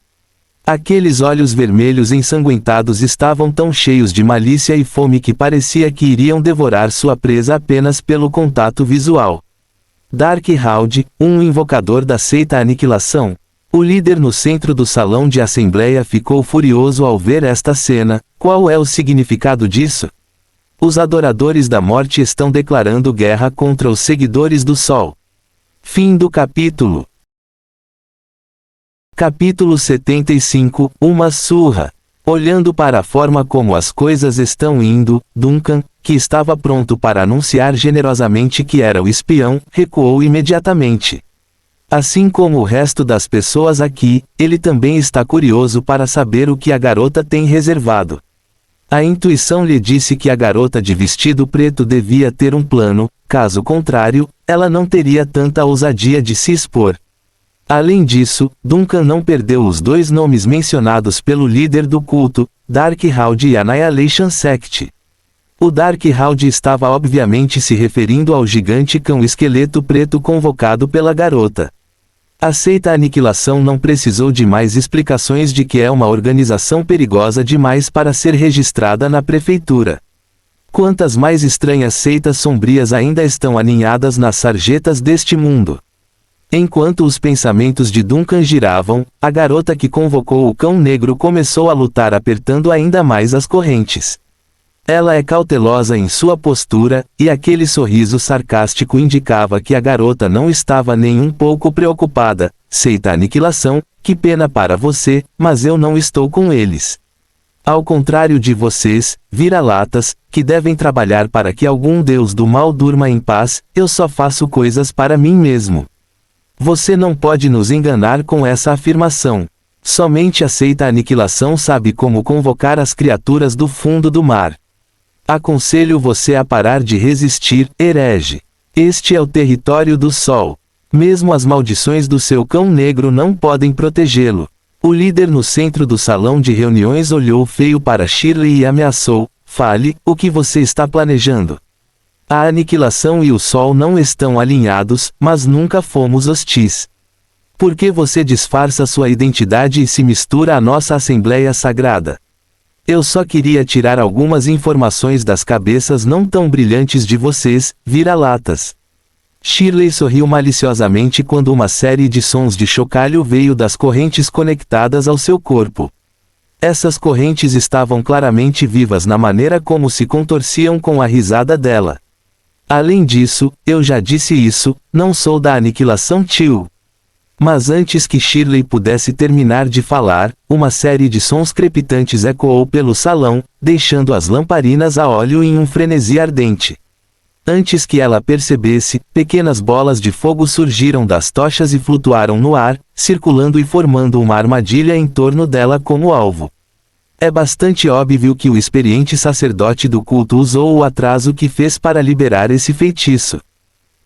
Aqueles olhos vermelhos ensanguentados estavam tão cheios de malícia e fome que parecia que iriam devorar sua presa apenas pelo contato visual. Darkhold, um invocador da seita Aniquilação. O líder no centro do salão de assembleia ficou furioso ao ver esta cena. Qual é o significado disso? Os adoradores da morte estão declarando guerra contra os seguidores do sol. Fim do capítulo. Capítulo 75, Uma surra. Olhando para a forma como as coisas estão indo, Duncan, que estava pronto para anunciar generosamente que era o espião, recuou imediatamente. Assim como o resto das pessoas aqui, ele também está curioso para saber o que a garota tem reservado. A intuição lhe disse que a garota de vestido preto devia ter um plano, caso contrário, ela não teria tanta ousadia de se expor. Além disso, Duncan não perdeu os 2 nomes mencionados pelo líder do culto, Darkhold e Annihilation Sect. O Darkhold estava obviamente se referindo ao gigante cão esqueleto preto convocado pela garota. A seita Aniquilação não precisou de mais explicações de que é uma organização perigosa demais para ser registrada na prefeitura. Quantas mais estranhas seitas sombrias ainda estão aninhadas nas sarjetas deste mundo? Enquanto os pensamentos de Duncan giravam, a garota que convocou o cão negro começou a lutar apertando ainda mais as correntes. Ela é cautelosa em sua postura, e aquele sorriso sarcástico indicava que a garota não estava nem um pouco preocupada. Seita Aniquilação, que pena para você, mas eu não estou com eles. Ao contrário de vocês, vira-latas, que devem trabalhar para que algum deus do mal durma em paz, eu só faço coisas para mim mesmo. Você não pode nos enganar com essa afirmação. Somente a seita Aniquilação sabe como convocar as criaturas do fundo do mar. Aconselho você a parar de resistir, herege. Este é o território do sol. Mesmo as maldições do seu cão negro não podem protegê-lo. O líder no centro do salão de reuniões olhou feio para Shirley e ameaçou: fale, o que você está planejando? A Aniquilação e o sol não estão alinhados, mas nunca fomos hostis. Por que você disfarça sua identidade e se mistura à nossa Assembleia Sagrada? Eu só queria tirar algumas informações das cabeças não tão brilhantes de vocês, vira-latas. Shirley sorriu maliciosamente quando uma série de sons de chocalho veio das correntes conectadas ao seu corpo. Essas correntes estavam claramente vivas na maneira como se contorciam com a risada dela. Além disso, eu já disse isso, não sou da aniquilação, tio. Mas antes que Shirley pudesse terminar de falar, uma série de sons crepitantes ecoou pelo salão, deixando as lamparinas a óleo em um frenesi ardente. Antes que ela percebesse, pequenas bolas de fogo surgiram das tochas e flutuaram no ar, circulando e formando uma armadilha em torno dela como alvo. É bastante óbvio que o experiente sacerdote do culto usou o atraso que fez para liberar esse feitiço.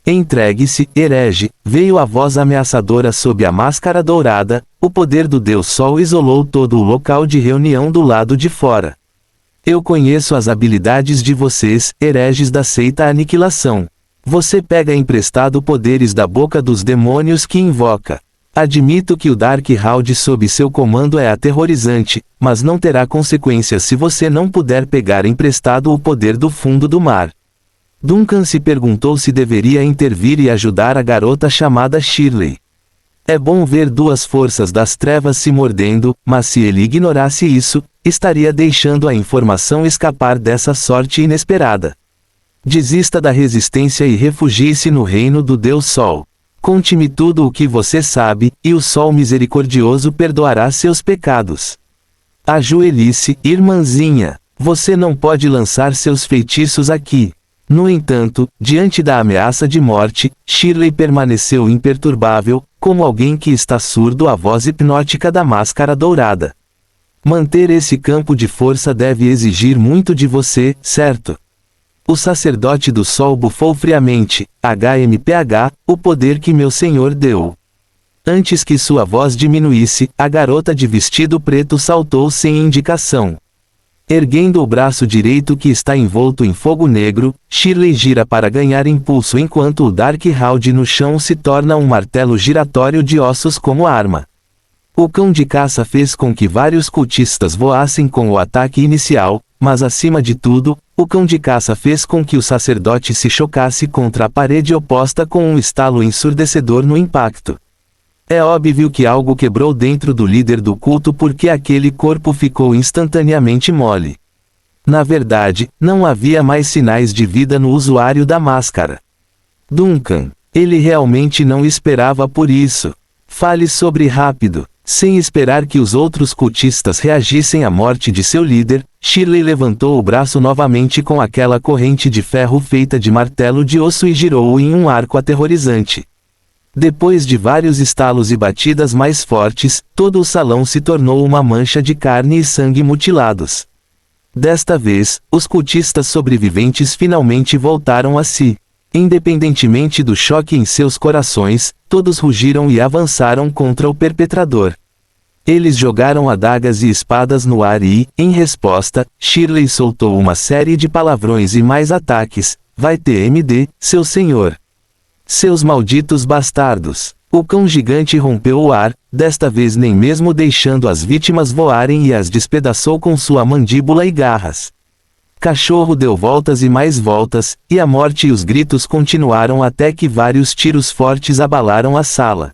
Entregue-se, herege, veio a voz ameaçadora sob a máscara dourada, o poder do Deus Sol isolou todo o local de reunião do lado de fora. Eu conheço as habilidades de vocês, hereges da seita Aniquilação. Você pega emprestado poderes da boca dos demônios que invoca. Admito que o Darkhold sob seu comando é aterrorizante, mas não terá consequências se você não puder pegar emprestado o poder do fundo do mar. Duncan se perguntou se deveria intervir e ajudar a garota chamada Shirley. É bom ver duas forças das trevas se mordendo, mas se ele ignorasse isso, estaria deixando a informação escapar dessa sorte inesperada. Desista da resistência e refugie-se no reino do Deus Sol. Conte-me tudo o que você sabe, e o Sol misericordioso perdoará seus pecados. Ajoelhe-se, irmãzinha. Você não pode lançar seus feitiços aqui. No entanto, diante da ameaça de morte, Shirley permaneceu imperturbável, como alguém que está surdo à voz hipnótica da máscara dourada. Manter esse campo de força deve exigir muito de você, certo? O sacerdote do sol bufou friamente, HMPH, o poder que meu senhor deu. Antes que sua voz diminuísse, a garota de vestido preto saltou sem indicação. Erguendo o braço direito que está envolto em fogo negro, Shirley gira para ganhar impulso enquanto o Darkhold no chão se torna um martelo giratório de ossos como arma. O cão de caça fez com que vários cultistas voassem com o ataque inicial, mas acima de tudo, o cão de caça fez com que o sacerdote se chocasse contra a parede oposta com um estalo ensurdecedor no impacto. É óbvio que algo quebrou dentro do líder do culto porque aquele corpo ficou instantaneamente mole. Na verdade, não havia mais sinais de vida no usuário da máscara. Duncan, ele realmente não esperava por isso. Fale sobre rápido. Sem esperar que os outros cultistas reagissem à morte de seu líder, Shirley levantou o braço novamente com aquela corrente de ferro feita de martelo de osso e girou-o em um arco aterrorizante. Depois de vários estalos e batidas mais fortes, todo o salão se tornou uma mancha de carne e sangue mutilados. Desta vez, os cultistas sobreviventes finalmente voltaram a si. Independentemente do choque em seus corações, todos rugiram e avançaram contra o perpetrador. Eles jogaram adagas e espadas no ar e, em resposta, Shirley soltou uma série de palavrões e mais ataques. Vai TMD, seu senhor. Seus malditos bastardos. O cão gigante rompeu o ar, desta vez nem mesmo deixando as vítimas voarem e as despedaçou com sua mandíbula e garras. Cachorro deu voltas e mais voltas, e a morte e os gritos continuaram até que vários tiros fortes abalaram a sala.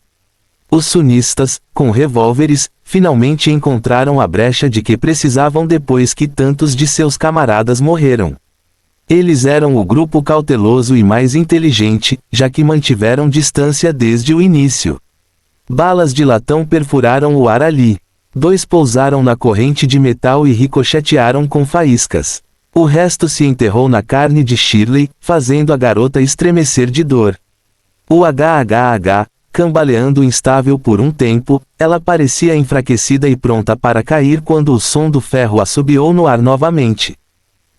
Os sunistas, com revólveres, finalmente encontraram a brecha de que precisavam depois que tantos de seus camaradas morreram. Eles eram o grupo cauteloso e mais inteligente, já que mantiveram distância desde o início. Balas de latão perfuraram o ar ali. 2 pousaram na corrente de metal e ricochetearam com faíscas. O resto se enterrou na carne de Shirley, fazendo a garota estremecer de dor. O HHH, cambaleando instável por um tempo, ela parecia enfraquecida e pronta para cair quando o som do ferro assobiou no ar novamente.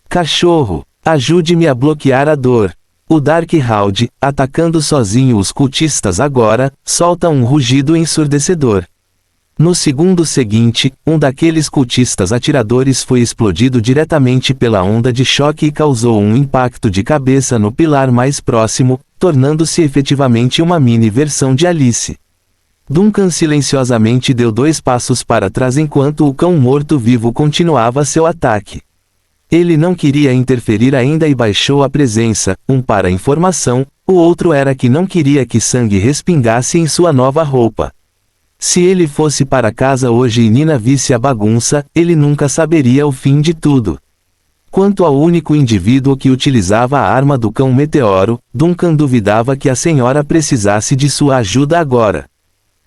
Cachorro! Ajude-me a bloquear a dor. O Darkhold, atacando sozinho os cultistas agora, solta um rugido ensurdecedor. No segundo seguinte, um daqueles cultistas atiradores foi explodido diretamente pela onda de choque e causou um impacto de cabeça no pilar mais próximo, tornando-se efetivamente uma mini-versão de Alice. Duncan silenciosamente deu 2 passos para trás enquanto o cão morto-vivo continuava seu ataque. Ele não queria interferir ainda e baixou a presença, para informação, O outro era que não queria que sangue respingasse em sua nova roupa. Se ele fosse para casa hoje e Nina visse a bagunça, ele nunca saberia o fim de tudo. Quanto ao único indivíduo que utilizava a arma do cão meteoro, Duncan duvidava que a senhora precisasse de sua ajuda agora.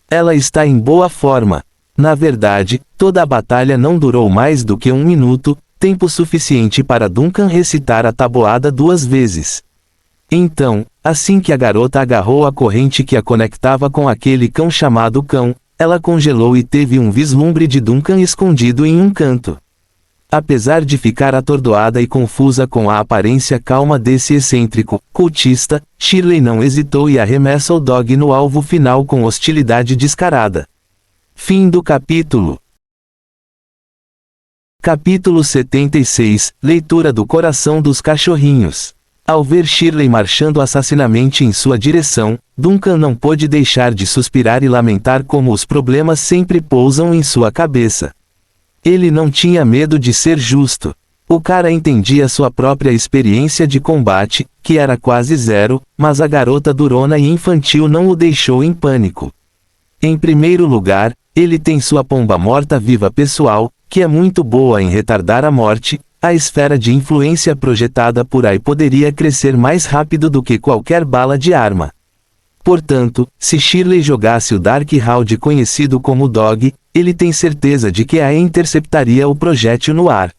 Ela está em boa forma. Na verdade, toda a batalha não durou mais do que 1 minuto, tempo suficiente para Duncan recitar a tabuada 2 vezes. Então, assim que a garota agarrou a corrente que a conectava com aquele cão chamado cão, ela congelou e teve um vislumbre de Duncan escondido em um canto. Apesar de ficar atordoada e confusa com a aparência calma desse excêntrico cultista, Shirley não hesitou e arremessa o dog no alvo final com hostilidade descarada. Fim do capítulo. Capítulo 76, Leitura do coração dos cachorrinhos. Ao ver Shirley marchando assassinamente em sua direção, Duncan não pôde deixar de suspirar e lamentar como os problemas sempre pousam em sua cabeça. Ele não tinha medo de ser justo. O cara entendia sua própria experiência de combate, que era quase zero, mas a garota durona e infantil não o deixou em pânico. Em primeiro lugar, ele tem sua pomba morta-viva pessoal, que é muito boa em retardar a morte. A esfera de influência projetada por aí poderia crescer mais rápido do que qualquer bala de arma. Portanto, se Shirley jogasse o Dark Round conhecido como Dog, ele tem certeza de que a interceptaria o projétil no ar.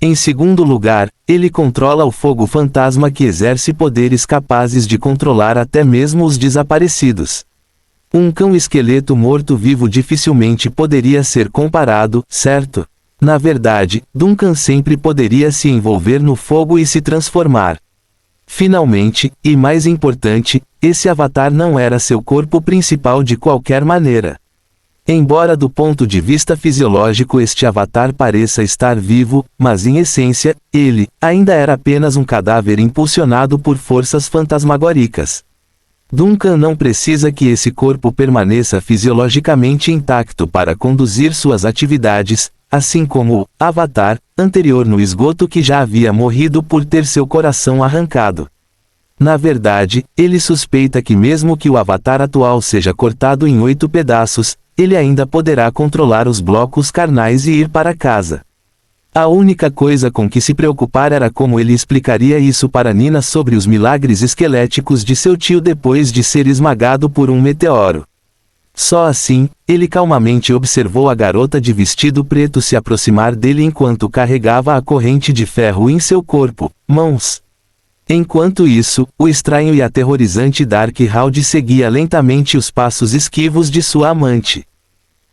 Em segundo lugar, ele controla o fogo fantasma que exerce poderes capazes de controlar até mesmo os desaparecidos. Um cão esqueleto morto-vivo dificilmente poderia ser comparado, certo? Na verdade, Duncan sempre poderia se envolver no fogo e se transformar. Finalmente, e mais importante, esse avatar não era seu corpo principal de qualquer maneira. Embora do ponto de vista fisiológico este avatar pareça estar vivo, mas em essência, ele ainda era apenas um cadáver impulsionado por forças fantasmagóricas. Duncan não precisa que esse corpo permaneça fisiologicamente intacto para conduzir suas atividades, assim como o Avatar, anterior no esgoto que já havia morrido por ter seu coração arrancado. Na verdade, ele suspeita que mesmo que o Avatar atual seja cortado em 8 pedaços, ele ainda poderá controlar os blocos carnais e ir para casa. A única coisa com que se preocupar era como ele explicaria isso para Nina sobre os milagres esqueléticos de seu tio depois de ser esmagado por um meteoro. Só assim, ele calmamente observou a garota de vestido preto se aproximar dele enquanto carregava a corrente de ferro em seu corpo, mãos. Enquanto isso, o estranho e aterrorizante Dark Round seguia lentamente os passos esquivos de sua amante.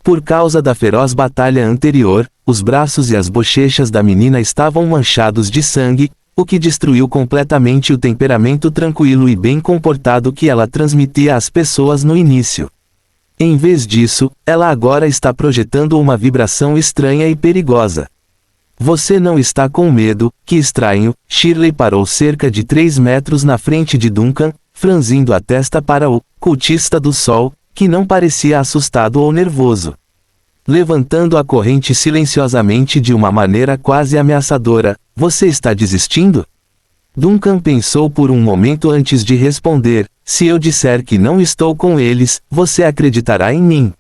Por causa da feroz batalha anterior, os braços e as bochechas da menina estavam manchados de sangue, o que destruiu completamente o temperamento tranquilo e bem comportado que ela transmitia às pessoas no início. Em vez disso, ela agora está projetando uma vibração estranha e perigosa. Você não está com medo? Que estranho. Shirley parou cerca de 3 metros na frente de Duncan, franzindo a testa para o cultista do sol, que não parecia assustado ou nervoso. Levantando a corrente silenciosamente de uma maneira quase ameaçadora, você está desistindo? Duncan pensou por um momento antes de responder, se eu disser que não estou com eles, você acreditará em mim.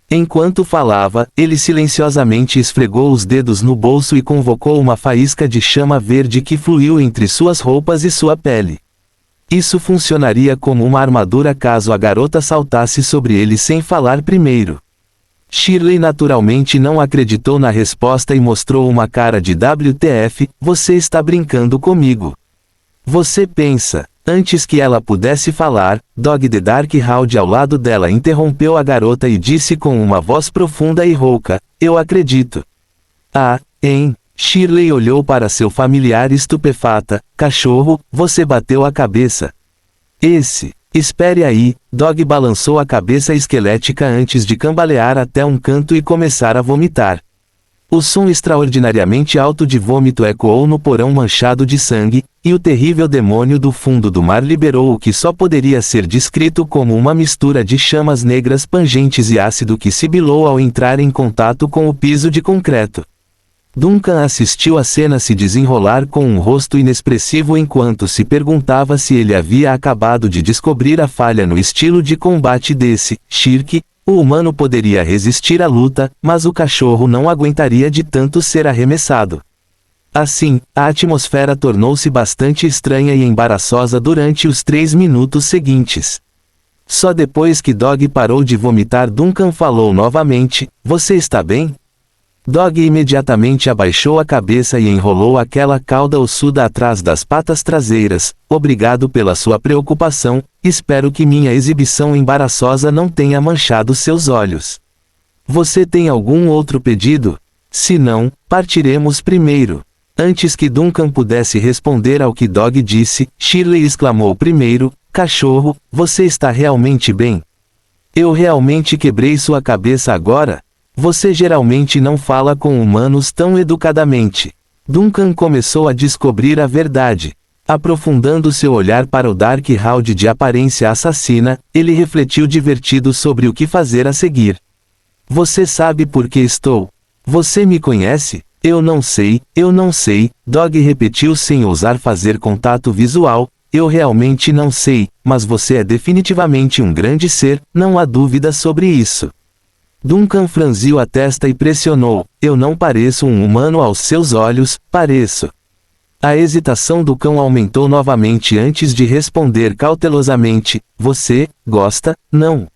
Enquanto falava, ele silenciosamente esfregou os dedos no bolso e convocou uma faísca de chama verde que fluiu entre suas roupas e sua pele. Isso funcionaria como uma armadura caso a garota saltasse sobre ele sem falar primeiro. Shirley naturalmente não acreditou na resposta e mostrou uma cara de WTF, você está brincando comigo. Você pensa. Antes que ela pudesse falar, Dog the Dark Round ao lado dela interrompeu a garota e disse com uma voz profunda e rouca, eu acredito. Ah, hein? Shirley olhou para seu familiar estupefata, cachorro, você bateu a cabeça. Espere aí, Dog balançou a cabeça esquelética antes de cambalear até um canto e começar a vomitar. O som extraordinariamente alto de vômito ecoou no porão manchado de sangue, e o terrível demônio do fundo do mar liberou o que só poderia ser descrito como uma mistura de chamas negras pungentes e ácido que sibilou ao entrar em contato com o piso de concreto. Duncan assistiu a cena se desenrolar com um rosto inexpressivo enquanto se perguntava se ele havia acabado de descobrir a falha no estilo de combate desse Shirk. O humano poderia resistir à luta, mas o cachorro não aguentaria de tanto ser arremessado. Assim, a atmosfera tornou-se bastante estranha e embaraçosa durante os 3 minutos seguintes. Só depois que Dog parou de vomitar, Duncan falou novamente: "Você está bem?" Dog imediatamente abaixou a cabeça e enrolou aquela cauda ossuda atrás das patas traseiras. "Obrigado pela sua preocupação, espero que minha exibição embaraçosa não tenha manchado seus olhos. Você tem algum outro pedido? Se não, partiremos primeiro." Antes que Duncan pudesse responder ao que Dog disse, Shirley exclamou primeiro: "Cachorro, você está realmente bem? Eu realmente quebrei sua cabeça agora? Você geralmente não fala com humanos tão educadamente." Duncan começou a descobrir a verdade. Aprofundando seu olhar para o Darkhound de aparência assassina, ele refletiu divertido sobre o que fazer a seguir. "Você sabe por que estou? Você me conhece?" Eu não sei, Dog repetiu sem ousar fazer contato visual. "Eu realmente não sei, mas você é definitivamente um grande ser, não há dúvida sobre isso." Duncan franziu a testa e pressionou: "Eu não pareço um humano aos seus olhos, pareço." A hesitação do cão aumentou novamente antes de responder cautelosamente: "Você gosta, não?"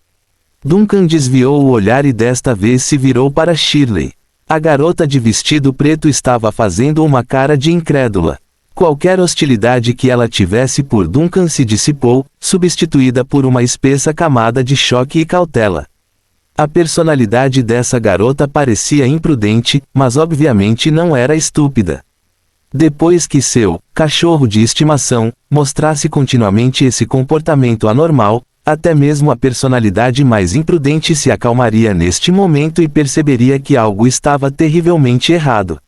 Duncan desviou o olhar e desta vez se virou para Shirley. A garota de vestido preto estava fazendo uma cara de incrédula. Qualquer hostilidade que ela tivesse por Duncan se dissipou, substituída por uma espessa camada de choque e cautela. A personalidade dessa garota parecia imprudente, mas obviamente não era estúpida. Depois que seu cachorro de estimação mostrasse continuamente esse comportamento anormal, até mesmo a personalidade mais imprudente se acalmaria neste momento e perceberia que algo estava terrivelmente errado.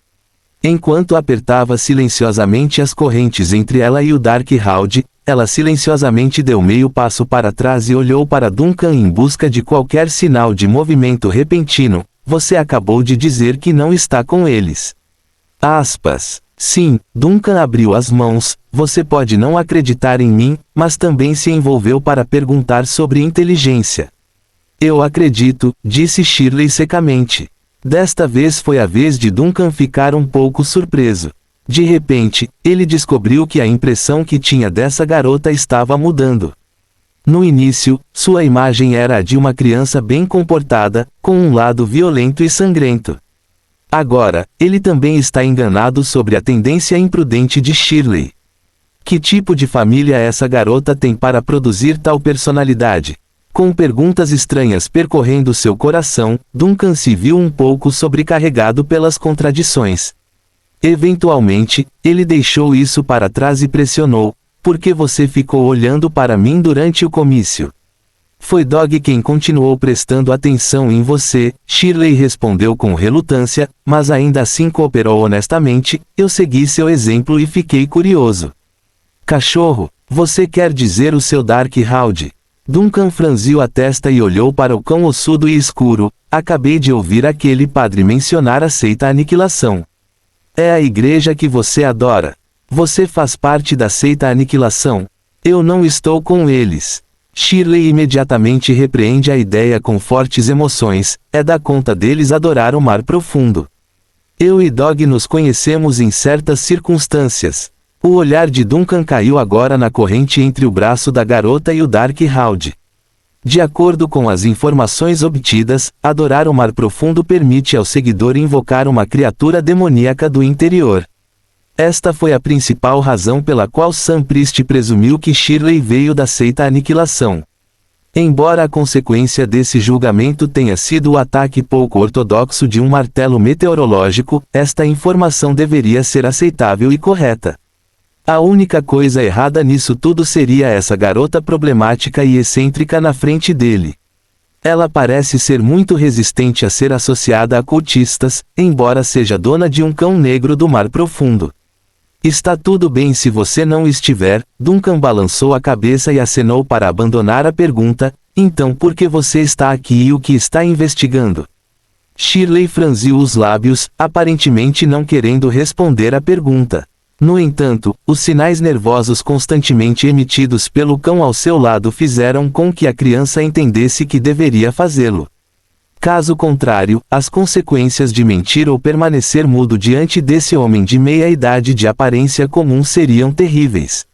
Enquanto apertava silenciosamente as correntes entre ela e o Darkhound, ela silenciosamente deu meio passo para trás e olhou para Duncan em busca de qualquer sinal de movimento repentino. "Você acabou de dizer que não está com eles." Aspas. Sim, Duncan abriu as mãos. "Você pode não acreditar em mim, mas também se envolveu para perguntar sobre inteligência." "Eu acredito", disse Shirley secamente. Desta vez foi a vez de Duncan ficar um pouco surpreso. De repente, ele descobriu que a impressão que tinha dessa garota estava mudando. No início, sua imagem era a de uma criança bem comportada, com um lado violento e sangrento. Agora, ele também está enganado sobre a tendência imprudente de Shirley. Que tipo de família essa garota tem para produzir tal personalidade? Com perguntas estranhas percorrendo seu coração, Duncan se viu um pouco sobrecarregado pelas contradições. Eventualmente, ele deixou isso para trás e pressionou: "Por que você ficou olhando para mim durante o comício?" "Foi Dog quem continuou prestando atenção em você", Shirley respondeu com relutância, mas ainda assim cooperou honestamente. "Eu segui seu exemplo e fiquei curioso." "Cachorro, você quer dizer o seu Darkhound?" Duncan franziu a testa e olhou para o cão ossudo e escuro. "Acabei de ouvir aquele padre mencionar a seita Aniquilação. É a igreja que você adora. Você faz parte da seita Aniquilação?" "Eu não estou com eles." Shirley imediatamente repreende a ideia com fortes emoções. "É da conta deles adorar o mar profundo. Eu e Dog nos conhecemos em certas circunstâncias." O olhar de Duncan caiu agora na corrente entre o braço da garota e o Darkhound. De acordo com as informações obtidas, adorar o mar profundo permite ao seguidor invocar uma criatura demoníaca do interior. Esta foi a principal razão pela qual Sam Priest presumiu que Shirley veio da seita Aniquilação. Embora a consequência desse julgamento tenha sido o ataque pouco ortodoxo de um martelo meteorológico, esta informação deveria ser aceitável e correta. A única coisa errada nisso tudo seria essa garota problemática e excêntrica na frente dele. Ela parece ser muito resistente a ser associada a cultistas, embora seja dona de um cão negro do mar profundo. "Está tudo bem se você não estiver." Duncan balançou a cabeça e acenou para abandonar a pergunta. "Então por que você está aqui e o que está investigando?" Shirley franziu os lábios, aparentemente não querendo responder à pergunta. No entanto, os sinais nervosos constantemente emitidos pelo cão ao seu lado fizeram com que a criança entendesse que deveria fazê-lo. Caso contrário, as consequências de mentir ou permanecer mudo diante desse homem de meia-idade de aparência comum seriam terríveis.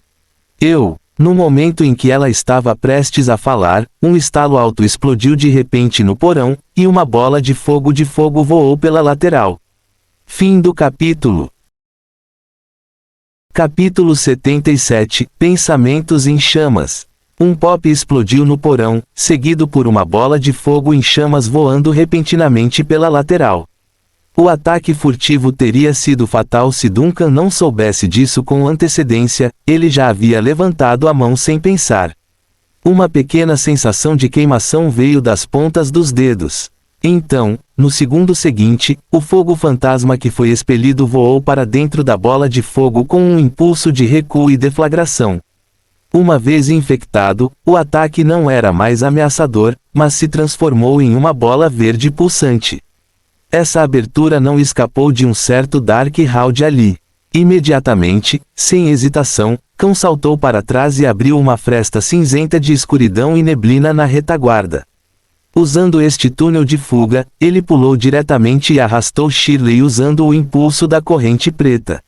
No momento em que ela estava prestes a falar, um estalo alto explodiu de repente no porão, e uma bola de fogo voou pela lateral. Fim do capítulo. Capítulo 77 – Pensamentos em chamas. Um pop explodiu no porão, seguido por uma bola de fogo em chamas voando repentinamente pela lateral. O ataque furtivo teria sido fatal se Duncan não soubesse disso com antecedência, ele já havia levantado a mão sem pensar. Uma pequena sensação de queimação veio das pontas dos dedos. Então, no segundo seguinte, o fogo fantasma que foi expelido voou para dentro da bola de fogo com um impulso de recuo e deflagração. Uma vez infectado, o ataque não era mais ameaçador, mas se transformou em uma bola verde pulsante. Essa abertura não escapou de um certo Dark Howd ali. Imediatamente, sem hesitação, cão saltou para trás e abriu uma fresta cinzenta de escuridão e neblina na retaguarda. Usando este túnel de fuga, ele pulou diretamente e arrastou Shirley usando o impulso da corrente preta.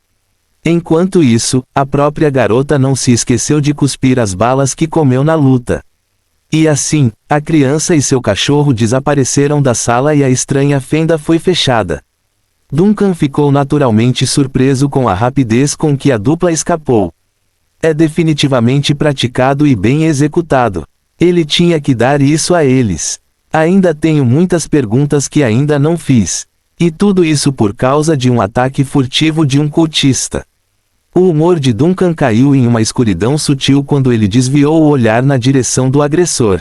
Enquanto isso, a própria garota não se esqueceu de cuspir as balas que comeu na luta. E assim, a criança e seu cachorro desapareceram da sala e a estranha fenda foi fechada. Duncan ficou naturalmente surpreso com a rapidez com que a dupla escapou. É definitivamente praticado e bem executado. Ele tinha que dar isso a eles. Ainda tenho muitas perguntas que ainda não fiz. E tudo isso por causa de um ataque furtivo de um cultista. O humor de Duncan caiu em uma escuridão sutil quando ele desviou o olhar na direção do agressor.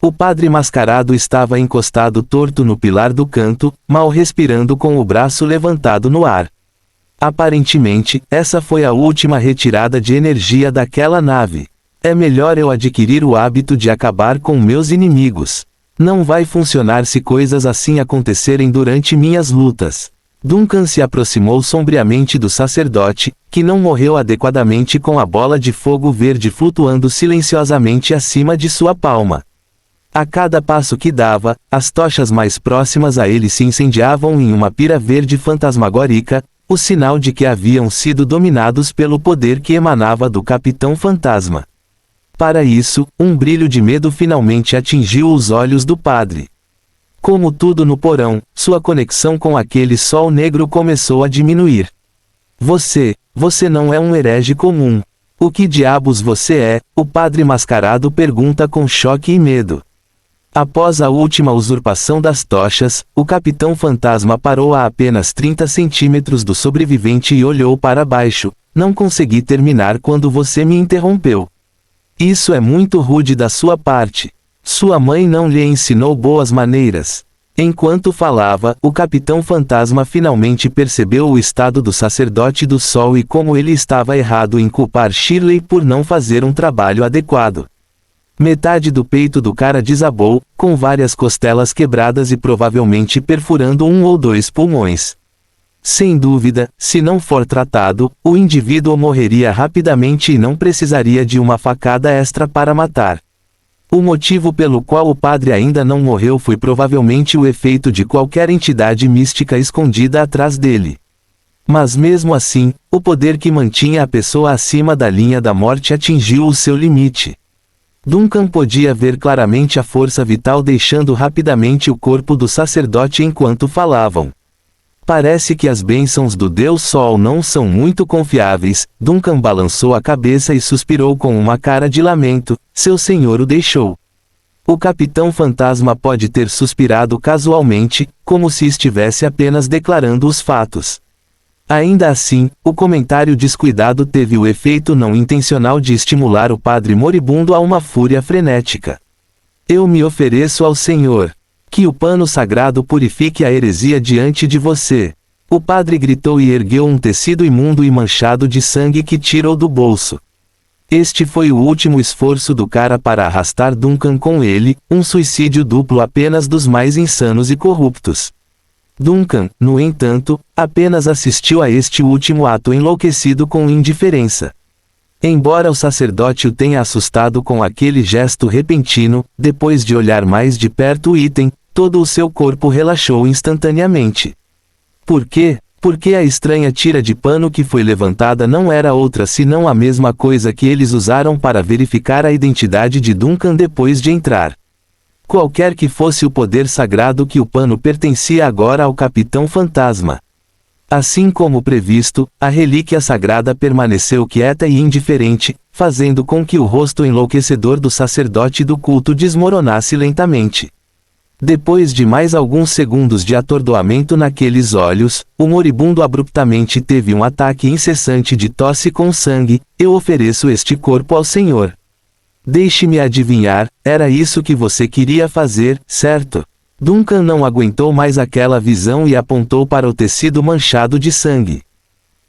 O padre mascarado estava encostado torto no pilar do canto, mal respirando com o braço levantado no ar. Aparentemente, essa foi a última retirada de energia daquela nave. É melhor eu adquirir o hábito de acabar com meus inimigos. Não vai funcionar se coisas assim acontecerem durante minhas lutas. Duncan se aproximou sombriamente do sacerdote, que não morreu adequadamente com a bola de fogo verde flutuando silenciosamente acima de sua palma. A cada passo que dava, as tochas mais próximas a ele se incendiavam em uma pira verde fantasmagórica, o sinal de que haviam sido dominados pelo poder que emanava do Capitão Fantasma. Para isso, um brilho de medo finalmente atingiu os olhos do padre. Como tudo no porão, sua conexão com aquele sol negro começou a diminuir. Você não é um herege comum. O que diabos você é? O padre mascarado pergunta com choque e medo. Após a última usurpação das tochas, o Capitão Fantasma parou a apenas 30 centímetros do sobrevivente e olhou para baixo. Não consegui terminar quando você me interrompeu. Isso é muito rude da sua parte. Sua mãe não lhe ensinou boas maneiras. Enquanto falava, o Capitão Fantasma finalmente percebeu o estado do sacerdote do sol e como ele estava errado em culpar Shirley por não fazer um trabalho adequado. Metade do peito do cara desabou, com várias costelas quebradas e provavelmente perfurando 1 ou 2 pulmões. Sem dúvida, se não for tratado, o indivíduo morreria rapidamente e não precisaria de uma facada extra para matar. O motivo pelo qual o padre ainda não morreu foi provavelmente o efeito de qualquer entidade mística escondida atrás dele. Mas mesmo assim, o poder que mantinha a pessoa acima da linha da morte atingiu o seu limite. Duncan podia ver claramente a força vital deixando rapidamente o corpo do sacerdote enquanto falavam. Parece que as bênçãos do Deus Sol não são muito confiáveis. Duncan balançou a cabeça e suspirou com uma cara de lamento. Seu senhor o deixou. O Capitão Fantasma pode ter suspirado casualmente, como se estivesse apenas declarando os fatos. Ainda assim, o comentário descuidado teve o efeito não intencional de estimular o padre moribundo a uma fúria frenética. Eu me ofereço ao Senhor. Que o pano sagrado purifique a heresia diante de você. O padre gritou e ergueu um tecido imundo e manchado de sangue que tirou do bolso. Este foi o último esforço do cara para arrastar Duncan com ele, um suicídio duplo apenas dos mais insanos e corruptos. Duncan, no entanto, apenas assistiu a este último ato enlouquecido com indiferença. Embora o sacerdote o tenha assustado com aquele gesto repentino, depois de olhar mais de perto o item, todo o seu corpo relaxou instantaneamente. Por quê? Porque a estranha tira de pano que foi levantada não era outra senão a mesma coisa que eles usaram para verificar a identidade de Duncan depois de entrar. Qualquer que fosse o poder sagrado que o pano pertencia agora ao Capitão Fantasma. Assim como previsto, a relíquia sagrada permaneceu quieta e indiferente, fazendo com que o rosto enlouquecedor do sacerdote do culto desmoronasse lentamente. Depois de mais alguns segundos de atordoamento naqueles olhos, o moribundo abruptamente teve um ataque incessante de tosse com sangue. Eu ofereço este corpo ao Senhor. Deixe-me adivinhar, era isso que você queria fazer, certo? Duncan não aguentou mais aquela visão e apontou para o tecido manchado de sangue.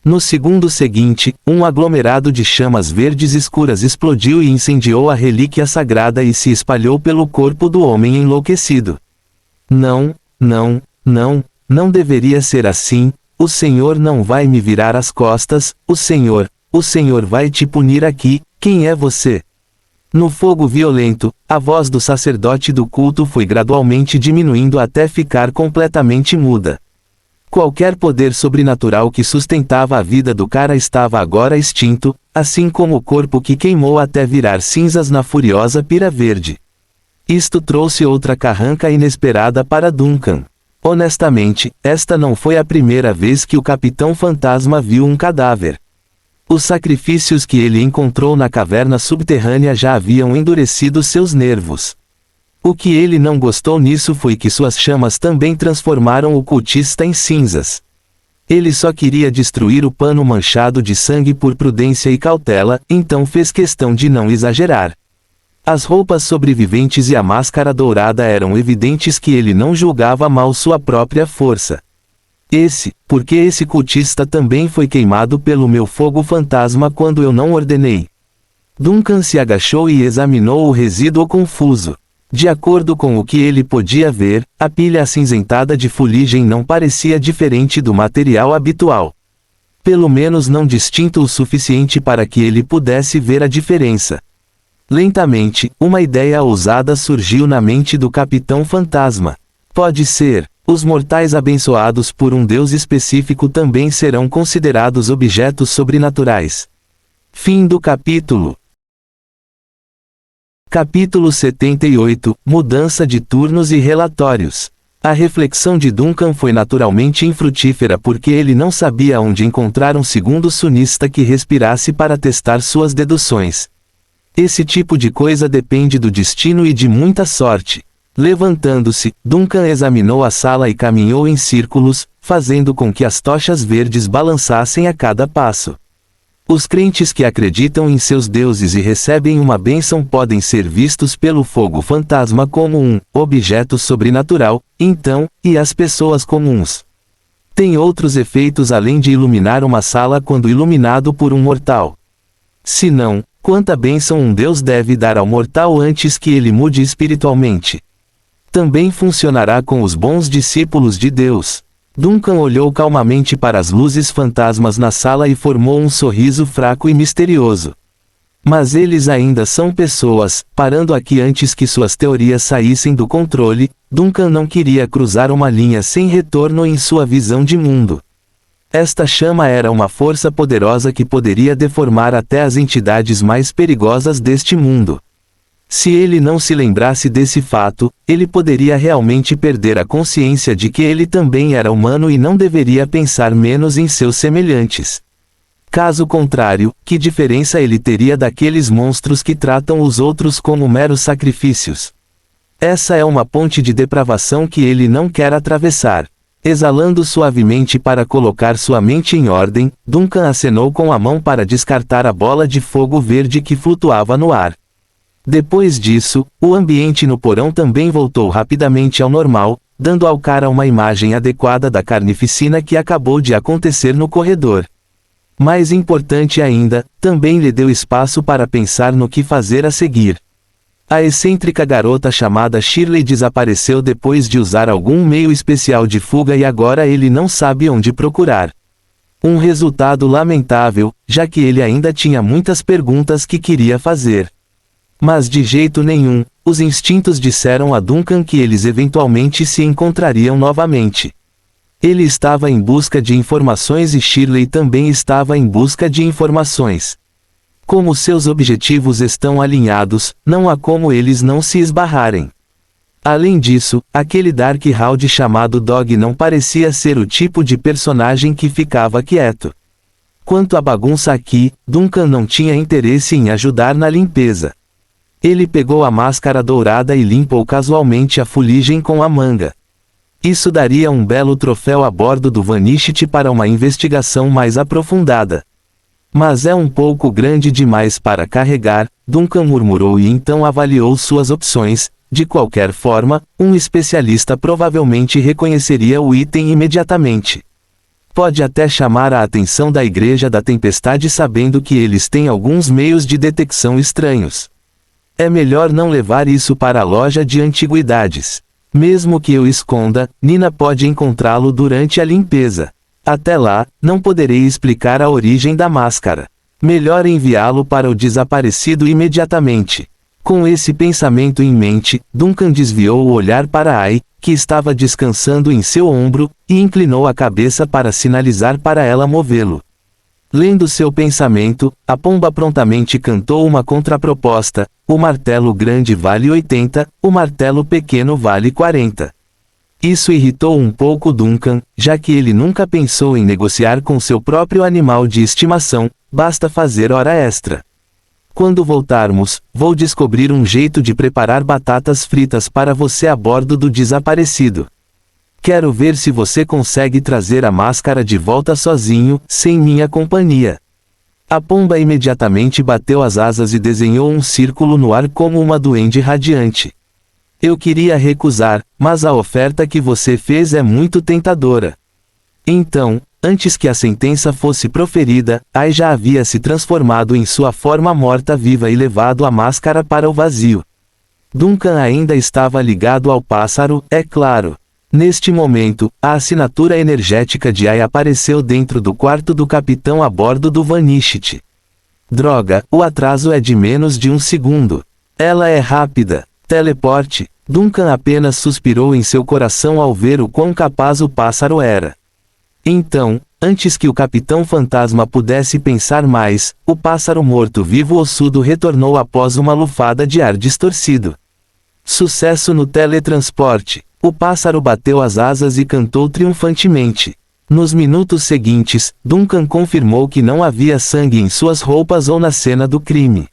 No segundo seguinte, um aglomerado de chamas verdes escuras explodiu e incendiou a relíquia sagrada e se espalhou pelo corpo do homem enlouquecido. Não, não, não, não deveria ser assim. O Senhor não vai me virar as costas, o Senhor vai te punir aqui. Quem é você? No fogo violento, a voz do sacerdote do culto foi gradualmente diminuindo até ficar completamente muda. Qualquer poder sobrenatural que sustentava a vida do cara estava agora extinto, assim como o corpo que queimou até virar cinzas na furiosa pira verde. Isto trouxe outra carranca inesperada para Duncan. Honestamente, esta não foi a primeira vez que o Capitão Fantasma viu um cadáver. Os sacrifícios que ele encontrou na caverna subterrânea já haviam endurecido seus nervos. O que ele não gostou nisso foi que suas chamas também transformaram o cultista em cinzas. Ele só queria destruir o pano manchado de sangue por prudência e cautela, então fez questão de não exagerar. As roupas sobreviventes e a máscara dourada eram evidentes que ele não julgava mal sua própria força. Porque esse cultista também foi queimado pelo meu fogo fantasma quando eu não ordenei. Duncan se agachou e examinou o resíduo confuso. De acordo com o que ele podia ver, a pilha acinzentada de fuligem não parecia diferente do material habitual. Pelo menos não distinto o suficiente para que ele pudesse ver a diferença. Lentamente, uma ideia ousada surgiu na mente do Capitão Fantasma. Pode ser. Os mortais abençoados por um Deus específico também serão considerados objetos sobrenaturais. Fim do capítulo. Capítulo 78 – Mudança de turnos e relatórios. A reflexão de Duncan foi naturalmente infrutífera porque ele não sabia onde encontrar um segundo sunista que respirasse para testar suas deduções. Esse tipo de coisa depende do destino e de muita sorte. Levantando-se, Duncan examinou a sala e caminhou em círculos, fazendo com que as tochas verdes balançassem a cada passo. Os crentes que acreditam em seus deuses e recebem uma bênção podem ser vistos pelo fogo fantasma como um objeto sobrenatural, então, e as pessoas comuns. Tem outros efeitos além de iluminar uma sala quando iluminado por um mortal. Se não, quanta bênção um Deus deve dar ao mortal antes que ele mude espiritualmente? Também funcionará com os bons discípulos de Deus. Duncan olhou calmamente para as luzes fantasmas na sala e formou um sorriso fraco e misterioso. Mas eles ainda são pessoas. Parando aqui antes que suas teorias saíssem do controle, Duncan não queria cruzar uma linha sem retorno em sua visão de mundo. Esta chama era uma força poderosa que poderia deformar até as entidades mais perigosas deste mundo. Se ele não se lembrasse desse fato, ele poderia realmente perder a consciência de que ele também era humano e não deveria pensar menos em seus semelhantes. Caso contrário, que diferença ele teria daqueles monstros que tratam os outros como meros sacrifícios? Essa é uma ponte de depravação que ele não quer atravessar. Exalando suavemente para colocar sua mente em ordem, Duncan acenou com a mão para descartar a bola de fogo verde que flutuava no ar. Depois disso, o ambiente no porão também voltou rapidamente ao normal, dando ao cara uma imagem adequada da carnificina que acabou de acontecer no corredor. Mais importante ainda, também lhe deu espaço para pensar no que fazer a seguir. A excêntrica garota chamada Shirley desapareceu depois de usar algum meio especial de fuga e agora ele não sabe onde procurar. Um resultado lamentável, já que ele ainda tinha muitas perguntas que queria fazer. Mas de jeito nenhum, os instintos disseram a Duncan que eles eventualmente se encontrariam novamente. Ele estava em busca de informações e Shirley também estava em busca de informações. Como seus objetivos estão alinhados, não há como eles não se esbarrarem. Além disso, aquele Dark Hound chamado Dog não parecia ser o tipo de personagem que ficava quieto. Quanto à bagunça aqui, Duncan não tinha interesse em ajudar na limpeza. Ele pegou a máscara dourada e limpou casualmente a fuligem com a manga. Isso daria um belo troféu a bordo do Vanishit para uma investigação mais aprofundada. Mas é um pouco grande demais para carregar, Duncan murmurou e então avaliou suas opções. De qualquer forma, um especialista provavelmente reconheceria o item imediatamente. Pode até chamar a atenção da Igreja da Tempestade sabendo que eles têm alguns meios de detecção estranhos. É melhor não levar isso para a loja de antiguidades. Mesmo que eu esconda, Nina pode encontrá-lo durante a limpeza. Até lá, não poderei explicar a origem da máscara. Melhor enviá-lo para o desaparecido imediatamente. Com esse pensamento em mente, Duncan desviou o olhar para Ai, que estava descansando em seu ombro, e inclinou a cabeça para sinalizar para ela movê-lo. Lendo seu pensamento, a pomba prontamente cantou uma contraproposta: o martelo grande vale 80, o martelo pequeno vale 40. Isso irritou um pouco Duncan, já que ele nunca pensou em negociar com seu próprio animal de estimação, basta fazer hora extra. Quando voltarmos, vou descobrir um jeito de preparar batatas fritas para você a bordo do desaparecido. Quero ver se você consegue trazer a máscara de volta sozinho, sem minha companhia. A pomba imediatamente bateu as asas e desenhou um círculo no ar como uma duende radiante. Eu queria recusar, mas a oferta que você fez é muito tentadora. Então, antes que a sentença fosse proferida, Ai já havia se transformado em sua forma morta-viva e levado a máscara para o vazio. Duncan ainda estava ligado ao pássaro, é claro. Neste momento, a assinatura energética de Ai apareceu dentro do quarto do capitão a bordo do Vanishit. Droga, o atraso é de menos de um segundo. Ela é rápida. Teleporte. Duncan apenas suspirou em seu coração ao ver o quão capaz o pássaro era. Então, antes que o Capitão Fantasma pudesse pensar mais, o pássaro morto-vivo ossudo retornou após uma lufada de ar distorcido. Sucesso no teletransporte. O pássaro bateu as asas e cantou triunfantemente. Nos minutos seguintes, Duncan confirmou que não havia sangue em suas roupas ou na cena do crime.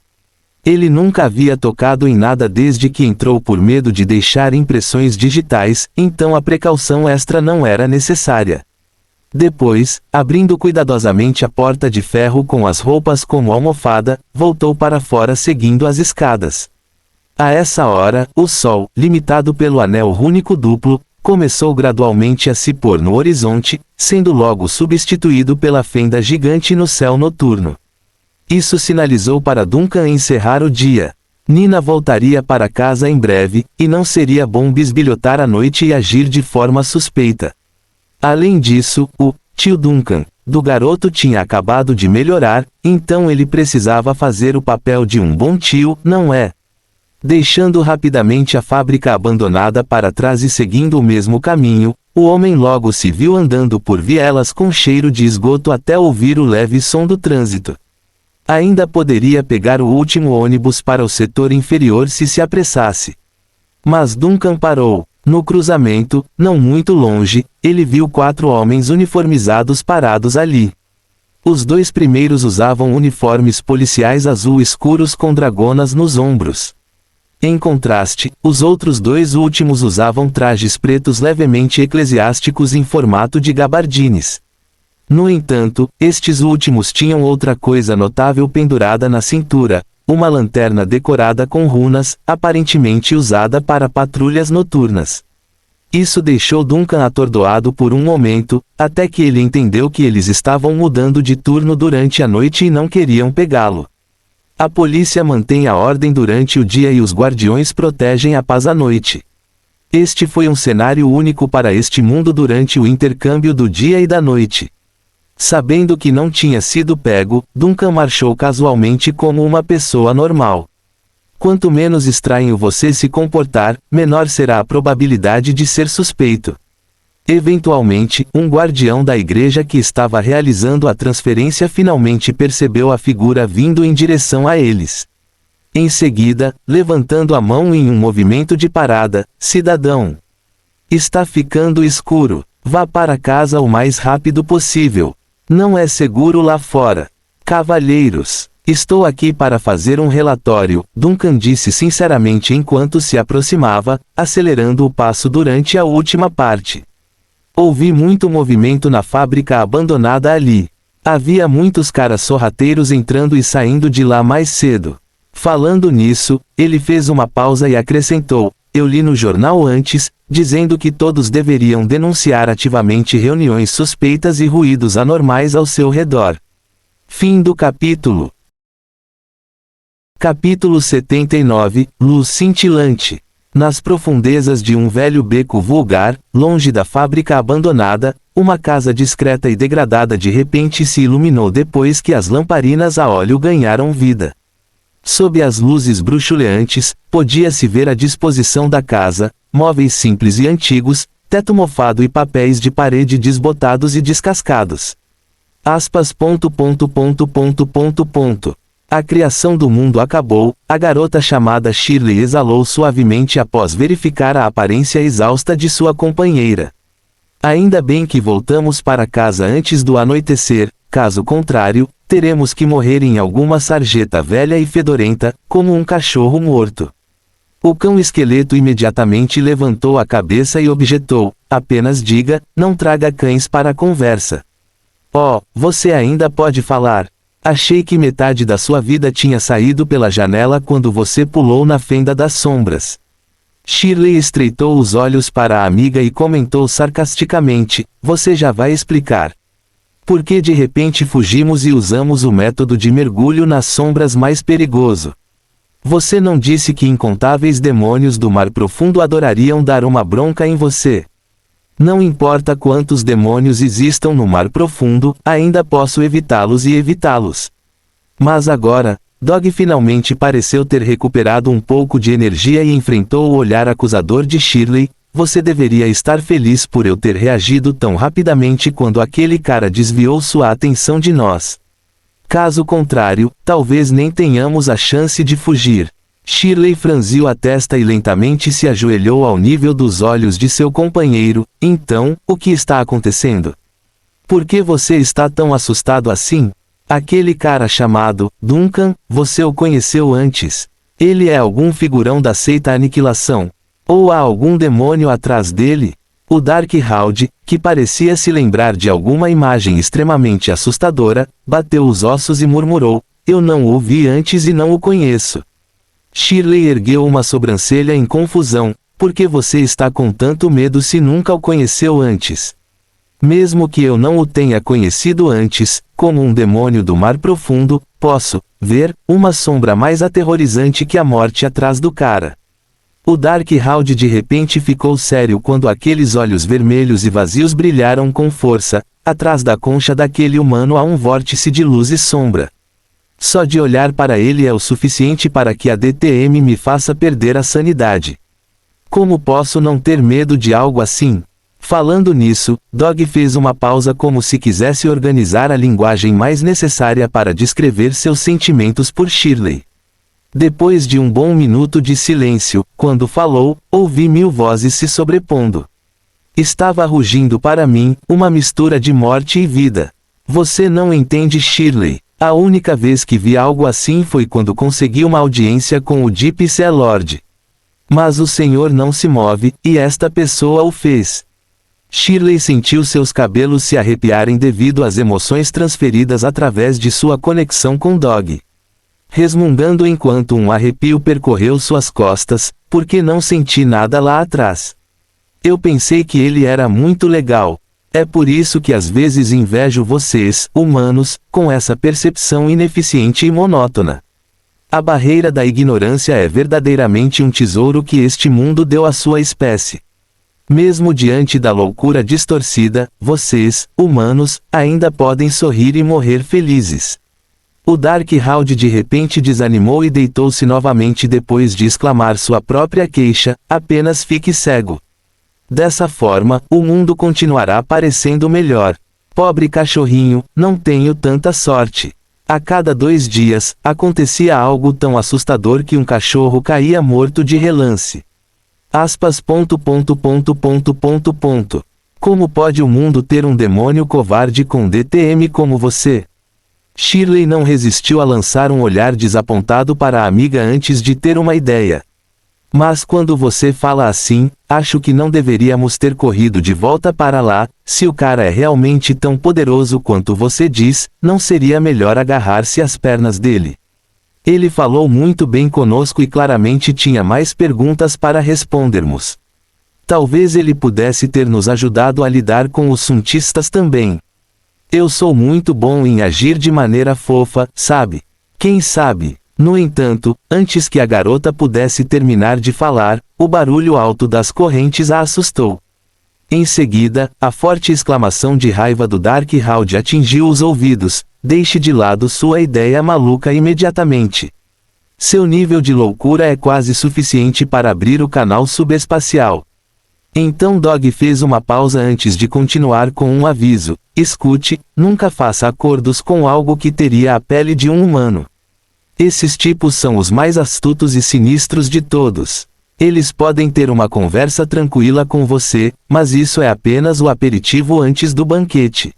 Ele nunca havia tocado em nada desde que entrou por medo de deixar impressões digitais, então a precaução extra não era necessária. Depois, abrindo cuidadosamente a porta de ferro com as roupas como almofada, voltou para fora seguindo as escadas. A essa hora, o sol, limitado pelo anel rúnico duplo, começou gradualmente a se pôr no horizonte, sendo logo substituído pela fenda gigante no céu noturno. Isso sinalizou para Duncan encerrar o dia. Nina voltaria para casa em breve, e não seria bom bisbilhotar a noite e agir de forma suspeita. Além disso, o tio Duncan, do garoto tinha acabado de melhorar, então ele precisava fazer o papel de um bom tio, não é? Deixando rapidamente a fábrica abandonada para trás e seguindo o mesmo caminho, o homem logo se viu andando por vielas com cheiro de esgoto até ouvir o leve som do trânsito. Ainda poderia pegar o último ônibus para o setor inferior se apressasse. Mas Duncan parou. No cruzamento, não muito longe, ele viu 4 homens uniformizados parados ali. Os 2 primeiros usavam uniformes policiais azul escuros com dragonas nos ombros. Em contraste, os outros 2 últimos usavam trajes pretos levemente eclesiásticos em formato de gabardines. No entanto, estes últimos tinham outra coisa notável pendurada na cintura, uma lanterna decorada com runas, aparentemente usada para patrulhas noturnas. Isso deixou Duncan atordoado por um momento, até que ele entendeu que eles estavam mudando de turno durante a noite e não queriam pegá-lo. A polícia mantém a ordem durante o dia e os guardiões protegem a paz à noite. Este foi um cenário único para este mundo durante o intercâmbio do dia e da noite. Sabendo que não tinha sido pego, Duncan marchou casualmente como uma pessoa normal. Quanto menos estranho você se comportar, menor será a probabilidade de ser suspeito. Eventualmente, um guardião da igreja que estava realizando a transferência finalmente percebeu a figura vindo em direção a eles. Em seguida, levantando a mão em um movimento de parada, cidadão. Está ficando escuro. Vá para casa o mais rápido possível. Não é seguro lá fora. Cavalheiros, estou aqui para fazer um relatório, Duncan disse sinceramente enquanto se aproximava, acelerando o passo durante a última parte. Ouvi muito movimento na fábrica abandonada ali. Havia muitos caras sorrateiros entrando e saindo de lá mais cedo. Falando nisso, ele fez uma pausa e acrescentou, eu li no jornal antes, dizendo que todos deveriam denunciar ativamente reuniões suspeitas e ruídos anormais ao seu redor. Fim do capítulo. Capítulo 79, Luz cintilante. Nas profundezas de um velho beco vulgar, longe da fábrica abandonada, uma casa discreta e degradada de repente se iluminou depois que as lamparinas a óleo ganharam vida. Sob as luzes bruxuleantes, podia-se ver a disposição da casa, móveis simples e antigos, teto mofado e papéis de parede desbotados e descascados. Aspas. A criação do mundo acabou, a garota chamada Shirley exalou suavemente após verificar a aparência exausta de sua companheira. Ainda bem que voltamos para casa antes do anoitecer, caso contrário, teremos que morrer em alguma sarjeta velha e fedorenta, como um cachorro morto. O cão esqueleto imediatamente levantou a cabeça e objetou, apenas diga, não traga cães para a conversa. Oh, você ainda pode falar. Achei que metade da sua vida tinha saído pela janela quando você pulou na fenda das sombras. Shirley estreitou os olhos para a amiga e comentou sarcasticamente, você já vai explicar. Por que de repente fugimos e usamos o método de mergulho nas sombras mais perigoso? Você não disse que incontáveis demônios do mar profundo adorariam dar uma bronca em você? Não importa quantos demônios existam no mar profundo, ainda posso evitá-los e evitá-los. Mas agora, Dog finalmente pareceu ter recuperado um pouco de energia e enfrentou o olhar acusador de Shirley. Você deveria estar feliz por eu ter reagido tão rapidamente quando aquele cara desviou sua atenção de nós. Caso contrário, talvez nem tenhamos a chance de fugir. Shirley franziu a testa e lentamente se ajoelhou ao nível dos olhos de seu companheiro. Então, o que está acontecendo? Por que você está tão assustado assim? Aquele cara chamado Duncan, você o conheceu antes. Ele é algum figurão da seita Aniquilação. Ou há algum demônio atrás dele? O Darkhold, que parecia se lembrar de alguma imagem extremamente assustadora, bateu os ossos e murmurou, eu não o vi antes e não o conheço. Shirley ergueu uma sobrancelha em confusão, por que você está com tanto medo se nunca o conheceu antes? Mesmo que eu não o tenha conhecido antes, como um demônio do mar profundo, posso ver uma sombra mais aterrorizante que a morte atrás do cara. O Darkhold de repente ficou sério quando aqueles olhos vermelhos e vazios brilharam com força. Atrás da concha daquele humano há um vórtice de luz e sombra. Só de olhar para ele é o suficiente para que a DTM me faça perder a sanidade. Como posso não ter medo de algo assim? Falando nisso, Dog fez uma pausa como se quisesse organizar a linguagem mais necessária para descrever seus sentimentos por Shirley. Depois de um bom minuto de silêncio, quando falou, ouvi 1000 vozes se sobrepondo. Estava rugindo para mim, uma mistura de morte e vida. Você não entende, Shirley. A única vez que vi algo assim foi quando consegui uma audiência com o Deep Sea Lord. Mas o Senhor não se move, e esta pessoa o fez. Shirley sentiu seus cabelos se arrepiarem devido às emoções transferidas através de sua conexão com Dog. Resmungando enquanto um arrepio percorreu suas costas, porque não senti nada lá atrás. Eu pensei que ele era muito legal. É por isso que às vezes invejo vocês, humanos, com essa percepção ineficiente e monótona. A barreira da ignorância é verdadeiramente um tesouro que este mundo deu à sua espécie. Mesmo diante da loucura distorcida, vocês, humanos, ainda podem sorrir e morrer felizes. O Darkhold de repente desanimou e deitou-se novamente depois de exclamar sua própria queixa: apenas fique cego. Dessa forma, o mundo continuará parecendo melhor. Pobre cachorrinho, não tenho tanta sorte. A cada 2 dias, acontecia algo tão assustador que um cachorro caía morto de relance. Aspas. Como pode o mundo ter um demônio covarde com DTM como você? Shirley não resistiu a lançar um olhar desapontado para a amiga antes de ter uma ideia. Mas quando você fala assim, acho que não deveríamos ter corrido de volta para lá. Se o cara é realmente tão poderoso quanto você diz, não seria melhor agarrar-se às pernas dele? Ele falou muito bem conosco e claramente tinha mais perguntas para respondermos. Talvez ele pudesse ter nos ajudado a lidar com os suntistas também. Eu sou muito bom em agir de maneira fofa, sabe? Quem sabe? No entanto, antes que a garota pudesse terminar de falar, o barulho alto das correntes a assustou. Em seguida, a forte exclamação de raiva do Darkhold atingiu os ouvidos: deixe de lado sua ideia maluca imediatamente. Seu nível de loucura é quase suficiente para abrir o canal subespacial. Então Dog fez uma pausa antes de continuar com um aviso: escute, nunca faça acordos com algo que teria a pele de um humano. Esses tipos são os mais astutos e sinistros de todos. Eles podem ter uma conversa tranquila com você, mas isso é apenas o aperitivo antes do banquete.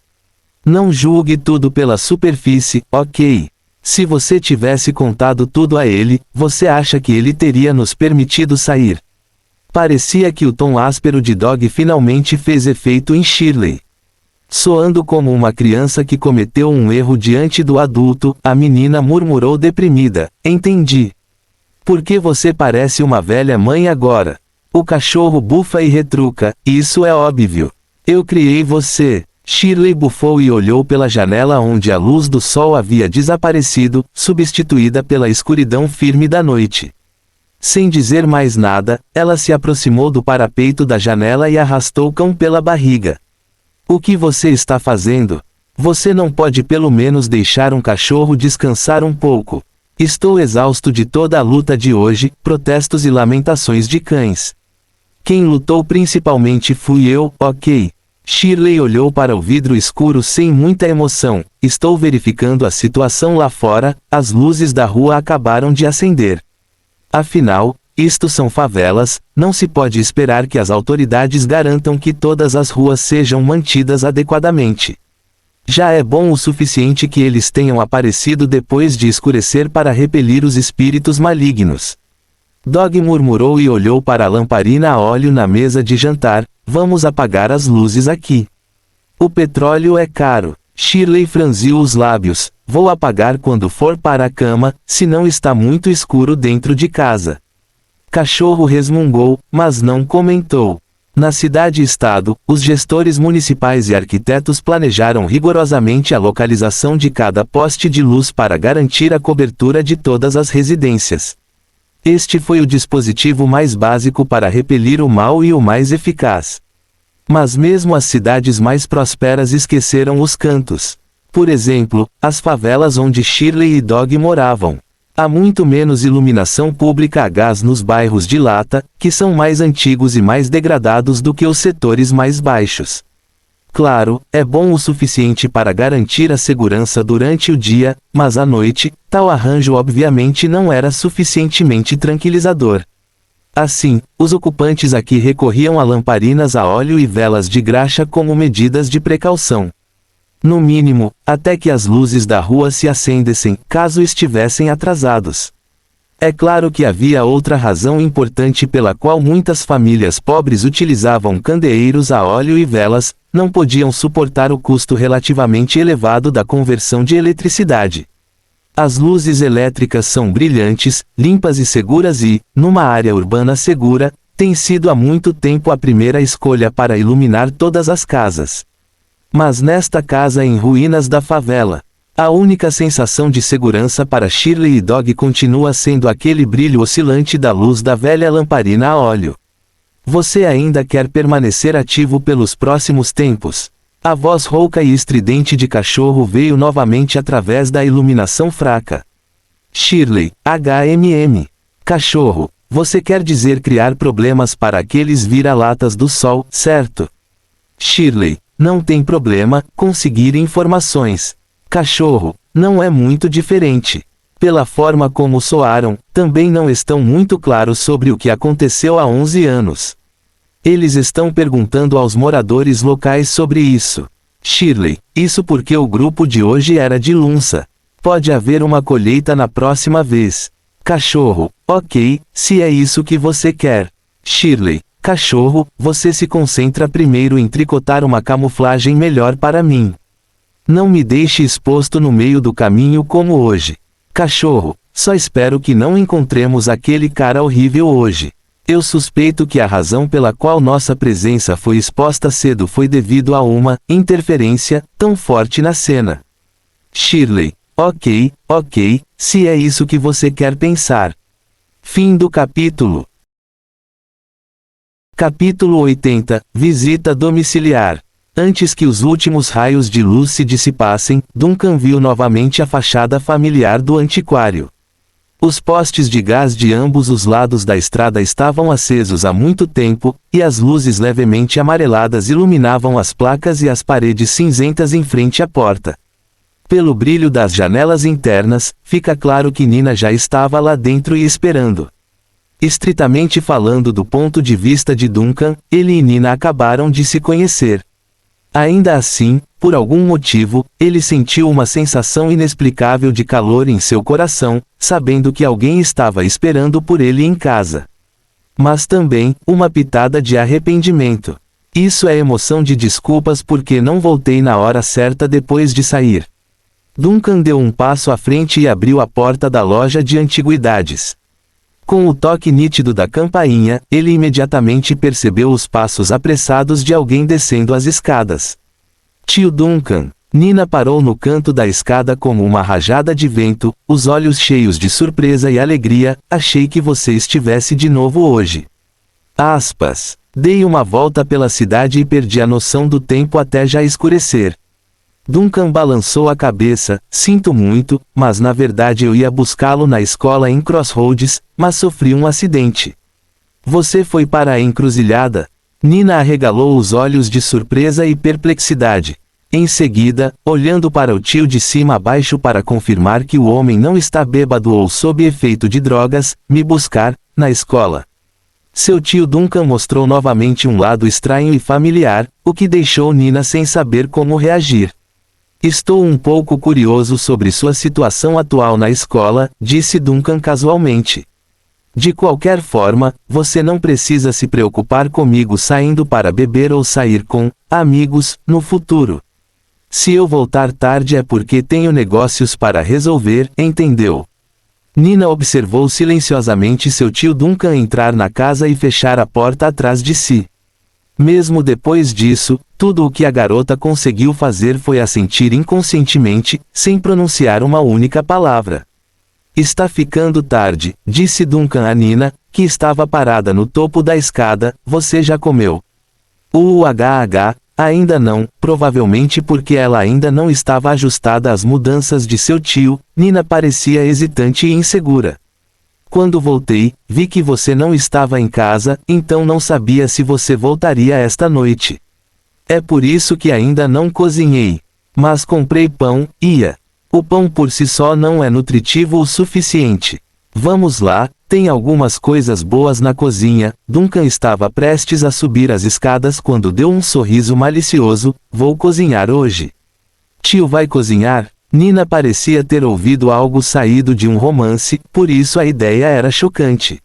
Não julgue tudo pela superfície, ok? Se você tivesse contado tudo a ele, você acha que ele teria nos permitido sair? Parecia que o tom áspero de Dog finalmente fez efeito em Shirley. Soando como uma criança que cometeu um erro diante do adulto, a menina murmurou deprimida: entendi. Por que você parece uma velha mãe agora? O cachorro bufa e retruca: isso é óbvio. Eu criei você. Shirley bufou e olhou pela janela onde a luz do sol havia desaparecido, substituída pela escuridão firme da noite. Sem dizer mais nada, ela se aproximou do parapeito da janela e arrastou o cão pela barriga. O que você está fazendo? Você não pode pelo menos deixar um cachorro descansar um pouco. Estou exausto de toda a luta de hoje, protestos e lamentações de cães. Quem lutou principalmente fui eu, ok. Shirley olhou para o vidro escuro sem muita emoção. Estou verificando a situação lá fora, as luzes da rua acabaram de acender. Afinal, isto são favelas, não se pode esperar que as autoridades garantam que todas as ruas sejam mantidas adequadamente. Já é bom o suficiente que eles tenham aparecido depois de escurecer para repelir os espíritos malignos. Dog murmurou e olhou para a lamparina a óleo na mesa de jantar. Vamos apagar as luzes aqui. O petróleo é caro. Shirley franziu os lábios. Vou apagar quando for para a cama, se não está muito escuro dentro de casa. Cachorro resmungou, mas não comentou. Na cidade-estado, os gestores municipais e arquitetos planejaram rigorosamente a localização de cada poste de luz para garantir a cobertura de todas as residências. Este foi o dispositivo mais básico para repelir o mal e o mais eficaz. Mas mesmo as cidades mais prósperas esqueceram os cantos. Por exemplo, as favelas onde Shirley e Dog moravam. Há muito menos iluminação pública a gás nos bairros de lata, que são mais antigos e mais degradados do que os setores mais baixos. Claro, é bom o suficiente para garantir a segurança durante o dia, mas à noite, tal arranjo obviamente não era suficientemente tranquilizador. Assim, os ocupantes aqui recorriam a lamparinas a óleo e velas de graxa como medidas de precaução. No mínimo, até que as luzes da rua se acendessem, caso estivessem atrasados. É claro que havia outra razão importante pela qual muitas famílias pobres utilizavam candeeiros a óleo e velas: não podiam suportar o custo relativamente elevado da conversão de eletricidade. As luzes elétricas são brilhantes, limpas e seguras e, numa área urbana segura, têm sido há muito tempo a primeira escolha para iluminar todas as casas. Mas nesta casa em ruínas da favela, A única sensação de segurança para Shirley e Dog continua sendo aquele brilho oscilante da luz da velha lamparina a óleo. Você ainda quer permanecer ativo pelos próximos tempos? A voz rouca e estridente de cachorro veio novamente através da iluminação fraca. Shirley, HMM. Cachorro, você quer dizer criar problemas para aqueles vira-latas do sol, certo? Shirley, não tem problema, conseguir informações. Cachorro, não é muito diferente. Pela forma como soaram, também não estão muito claros sobre o que aconteceu há 11 anos. Eles estão perguntando aos moradores locais sobre isso. Shirley, isso porque o grupo de hoje era de Lunsa. Pode haver uma colheita na próxima vez. Cachorro, ok, se é isso que você quer. Shirley, cachorro, você se concentra primeiro em tricotar uma camuflagem melhor para mim. Não me deixe exposto no meio do caminho como hoje. Cachorro, só espero que não encontremos aquele cara horrível hoje. Eu suspeito que a razão pela qual nossa presença foi exposta cedo foi devido a uma interferência tão forte na cena. Shirley, ok, se é isso que você quer pensar. Fim do capítulo. Capítulo 80, Visita domiciliar. Antes que os últimos raios de luz se dissipassem, Duncan viu novamente a fachada familiar do antiquário. Os postes de gás de ambos os lados da estrada estavam acesos há muito tempo, e as luzes levemente amareladas iluminavam as placas e as paredes cinzentas em frente à porta. Pelo brilho das janelas internas, fica claro que Nina já estava lá dentro e esperando. Estritamente falando do ponto de vista de Duncan, ele e Nina acabaram de se conhecer. Ainda assim, por algum motivo, ele sentiu uma sensação inexplicável de calor em seu coração, sabendo que alguém estava esperando por ele em casa. Mas também, uma pitada de arrependimento. Isso é emoção de desculpas porque não voltei na hora certa depois de sair. Duncan deu um passo à frente e abriu a porta da loja de antiguidades. Com o toque nítido da campainha, ele imediatamente percebeu os passos apressados de alguém descendo as escadas. Tio Duncan. Nina parou no canto da escada como uma rajada de vento, os olhos cheios de surpresa e alegria. Achei que você estivesse de novo hoje. Aspas. Dei uma volta pela cidade e perdi a noção do tempo até já escurecer. Duncan balançou a cabeça. Sinto muito, mas na verdade eu ia buscá-lo na escola em Crossroads, mas sofri um acidente. Você foi para a encruzilhada? Nina arregalou os olhos de surpresa e perplexidade. Em seguida, olhando para o tio de cima a baixo para confirmar que o homem não está bêbado ou sob efeito de drogas, me buscar, na escola. Seu tio Duncan mostrou novamente um lado estranho e familiar, o que deixou Nina sem saber como reagir. Estou um pouco curioso sobre sua situação atual na escola, disse Duncan casualmente. De qualquer forma, você não precisa se preocupar comigo saindo para beber ou sair com amigos no futuro. Se eu voltar tarde é porque tenho negócios para resolver, entendeu? Nina observou silenciosamente seu tio Duncan entrar na casa e fechar a porta atrás de si. Mesmo depois disso, tudo o que a garota conseguiu fazer foi assentir inconscientemente, sem pronunciar uma única palavra. Está ficando tarde, disse Duncan a Nina, que estava parada no topo da escada. Você já comeu? Ainda não, provavelmente porque ela ainda não estava ajustada às mudanças de seu tio. Nina parecia hesitante e insegura. Quando voltei, vi que você não estava em casa, então não sabia se você voltaria esta noite. É por isso que ainda não cozinhei. Mas comprei pão. O pão por si só não é nutritivo o suficiente. Vamos lá, tem algumas coisas boas na cozinha. Duncan estava prestes a subir as escadas quando deu um sorriso malicioso. Vou cozinhar hoje. Tio vai cozinhar? Nina parecia ter ouvido algo saído de um romance, por isso a ideia era chocante.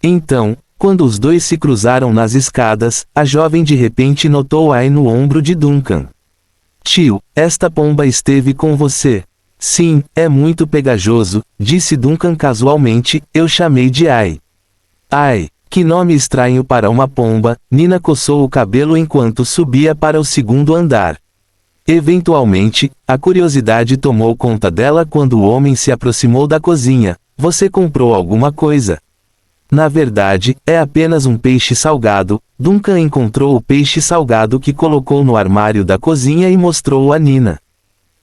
Então, quando os dois se cruzaram nas escadas, a jovem de repente notou Ai no ombro de Duncan. Tio, esta pomba esteve com você. Sim, é muito pegajoso, disse Duncan casualmente. Eu chamei de Ai. Ai, que nome estranho para uma pomba. Nina coçou o cabelo enquanto subia para o segundo andar. Eventualmente, a curiosidade tomou conta dela quando o homem se aproximou da cozinha. Você comprou alguma coisa? Na verdade, é apenas um peixe salgado. Duncan encontrou o peixe salgado que colocou no armário da cozinha e mostrou a Nina.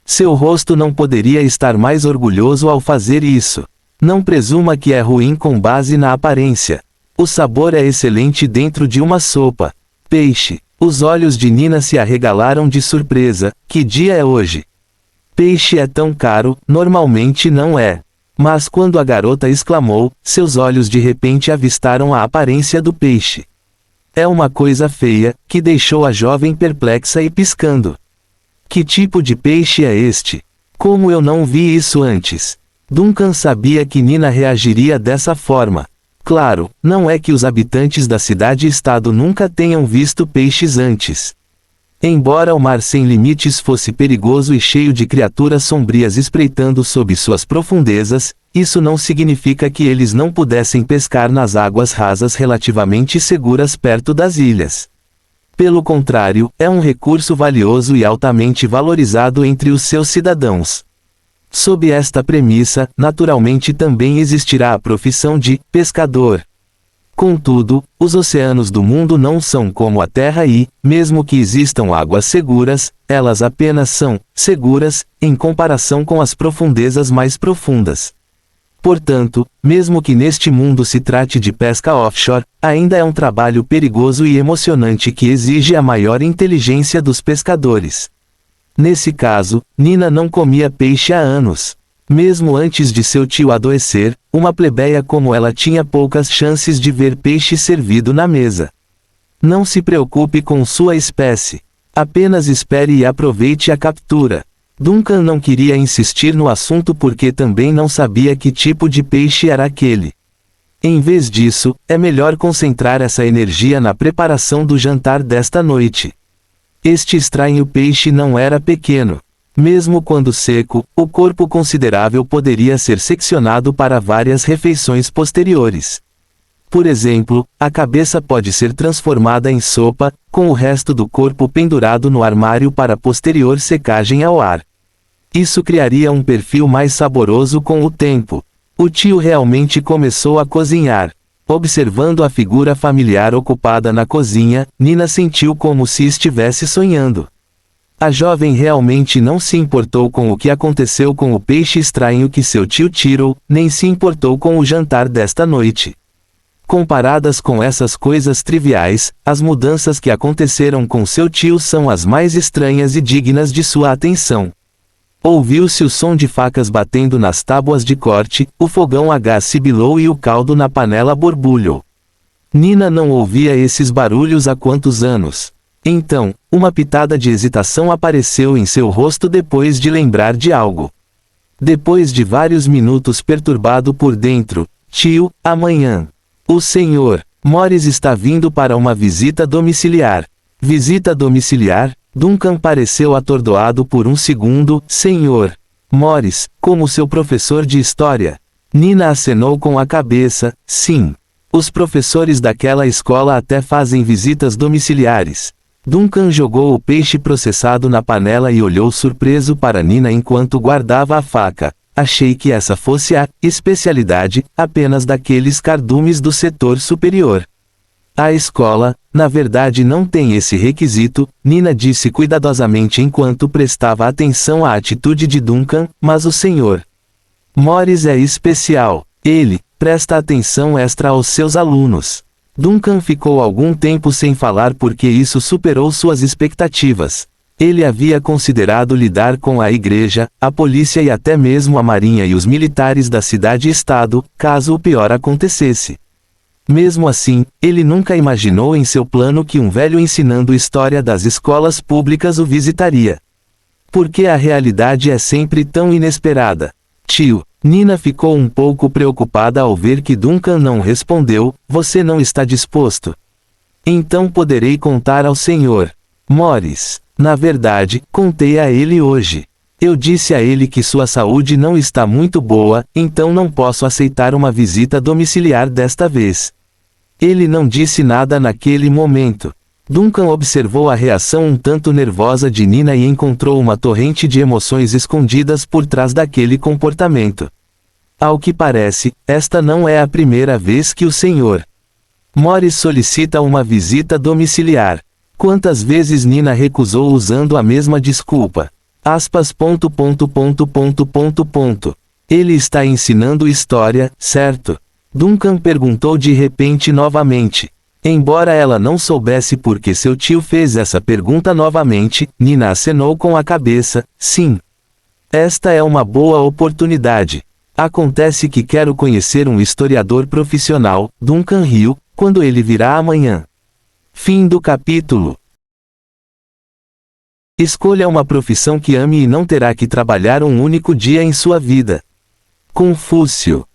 Seu rosto não poderia estar mais orgulhoso ao fazer isso. Não presuma que é ruim com base na aparência. O sabor é excelente dentro de uma sopa. Peixe. Os olhos de Nina se arregalaram de surpresa. Que dia é hoje? Peixe é tão caro, normalmente não é. Mas quando a garota exclamou, seus olhos de repente avistaram a aparência do peixe. É uma coisa feia, que deixou a jovem perplexa e piscando. Que tipo de peixe é este? Como eu não vi isso antes? Duncan sabia que Nina reagiria dessa forma. Claro, não é que os habitantes da cidade-estado nunca tenham visto peixes antes. Embora o mar sem limites fosse perigoso e cheio de criaturas sombrias espreitando sob suas profundezas, isso não significa que eles não pudessem pescar nas águas rasas relativamente seguras perto das ilhas. Pelo contrário, é um recurso valioso e altamente valorizado entre os seus cidadãos. Sob esta premissa, naturalmente também existirá a profissão de pescador. Contudo, os oceanos do mundo não são como a Terra e, mesmo que existam águas seguras, elas apenas são seguras em comparação com as profundezas mais profundas. Portanto, mesmo que neste mundo se trate de pesca offshore, ainda é um trabalho perigoso e emocionante que exige a maior inteligência dos pescadores. Nesse caso, Nina não comia peixe há anos. Mesmo antes de seu tio adoecer, uma plebeia como ela tinha poucas chances de ver peixe servido na mesa. Não se preocupe com sua espécie. Apenas espere e aproveite a captura. Duncan não queria insistir no assunto porque também não sabia que tipo de peixe era aquele. Em vez disso, é melhor concentrar essa energia na preparação do jantar desta noite. Este estranho peixe não era pequeno. Mesmo quando seco, o corpo considerável poderia ser seccionado para várias refeições posteriores. Por exemplo, a cabeça pode ser transformada em sopa, com o resto do corpo pendurado no armário para posterior secagem ao ar. Isso criaria um perfil mais saboroso com o tempo. O tio realmente começou a cozinhar. Observando a figura familiar ocupada na cozinha, Nina sentiu como se estivesse sonhando. A jovem realmente não se importou com o que aconteceu com o peixe estranho que seu tio tirou, nem se importou com o jantar desta noite. Comparadas com essas coisas triviais, as mudanças que aconteceram com seu tio são as mais estranhas e dignas de sua atenção. Ouviu-se o som de facas batendo nas tábuas de corte, o fogão a gás sibilou e o caldo na panela borbulhou. Nina não ouvia esses barulhos há quantos anos. Então, uma pitada de hesitação apareceu em seu rosto depois de lembrar de algo. Depois de vários minutos perturbado por dentro, tio, amanhã. O senhor Morris está vindo para uma visita domiciliar. Visita domiciliar? Duncan pareceu atordoado por um segundo. Senhor Morris, como seu professor de história. Nina acenou com a cabeça. Sim. Os professores daquela escola até fazem visitas domiciliares. Duncan jogou o peixe processado na panela e olhou surpreso para Nina enquanto guardava a faca. Achei que essa fosse a especialidade apenas daqueles cardumes do setor superior. A escola, na verdade, não tem esse requisito, Nina disse cuidadosamente enquanto prestava atenção à atitude de Duncan, mas o senhor Morris é especial. Ele presta atenção extra aos seus alunos. Duncan ficou algum tempo sem falar porque isso superou suas expectativas. Ele havia considerado lidar com a igreja, a polícia e até mesmo a marinha e os militares da cidade-estado, caso o pior acontecesse. Mesmo assim, ele nunca imaginou em seu plano que um velho ensinando história das escolas públicas o visitaria. Porque a realidade é sempre tão inesperada. Tio, Nina ficou um pouco preocupada ao ver que Duncan não respondeu. Você não está disposto? Então poderei contar ao senhor Morris. Na verdade, contei a ele hoje. Eu disse a ele que sua saúde não está muito boa, então não posso aceitar uma visita domiciliar desta vez. Ele não disse nada naquele momento. Duncan observou a reação um tanto nervosa de Nina e encontrou uma torrente de emoções escondidas por trás daquele comportamento. Ao que parece, esta não é a primeira vez que o Sr. Morris solicita uma visita domiciliar. Quantas vezes Nina recusou usando a mesma desculpa? Aspas. Ele está ensinando história, certo? Duncan perguntou de repente novamente. Embora ela não soubesse por que seu tio fez essa pergunta novamente, Nina acenou com a cabeça, sim. Esta é uma boa oportunidade. Acontece que quero conhecer um historiador profissional, Duncan riu, quando ele virá amanhã. Fim do capítulo. Escolha uma profissão que ame e não terá que trabalhar um único dia em sua vida. Confúcio.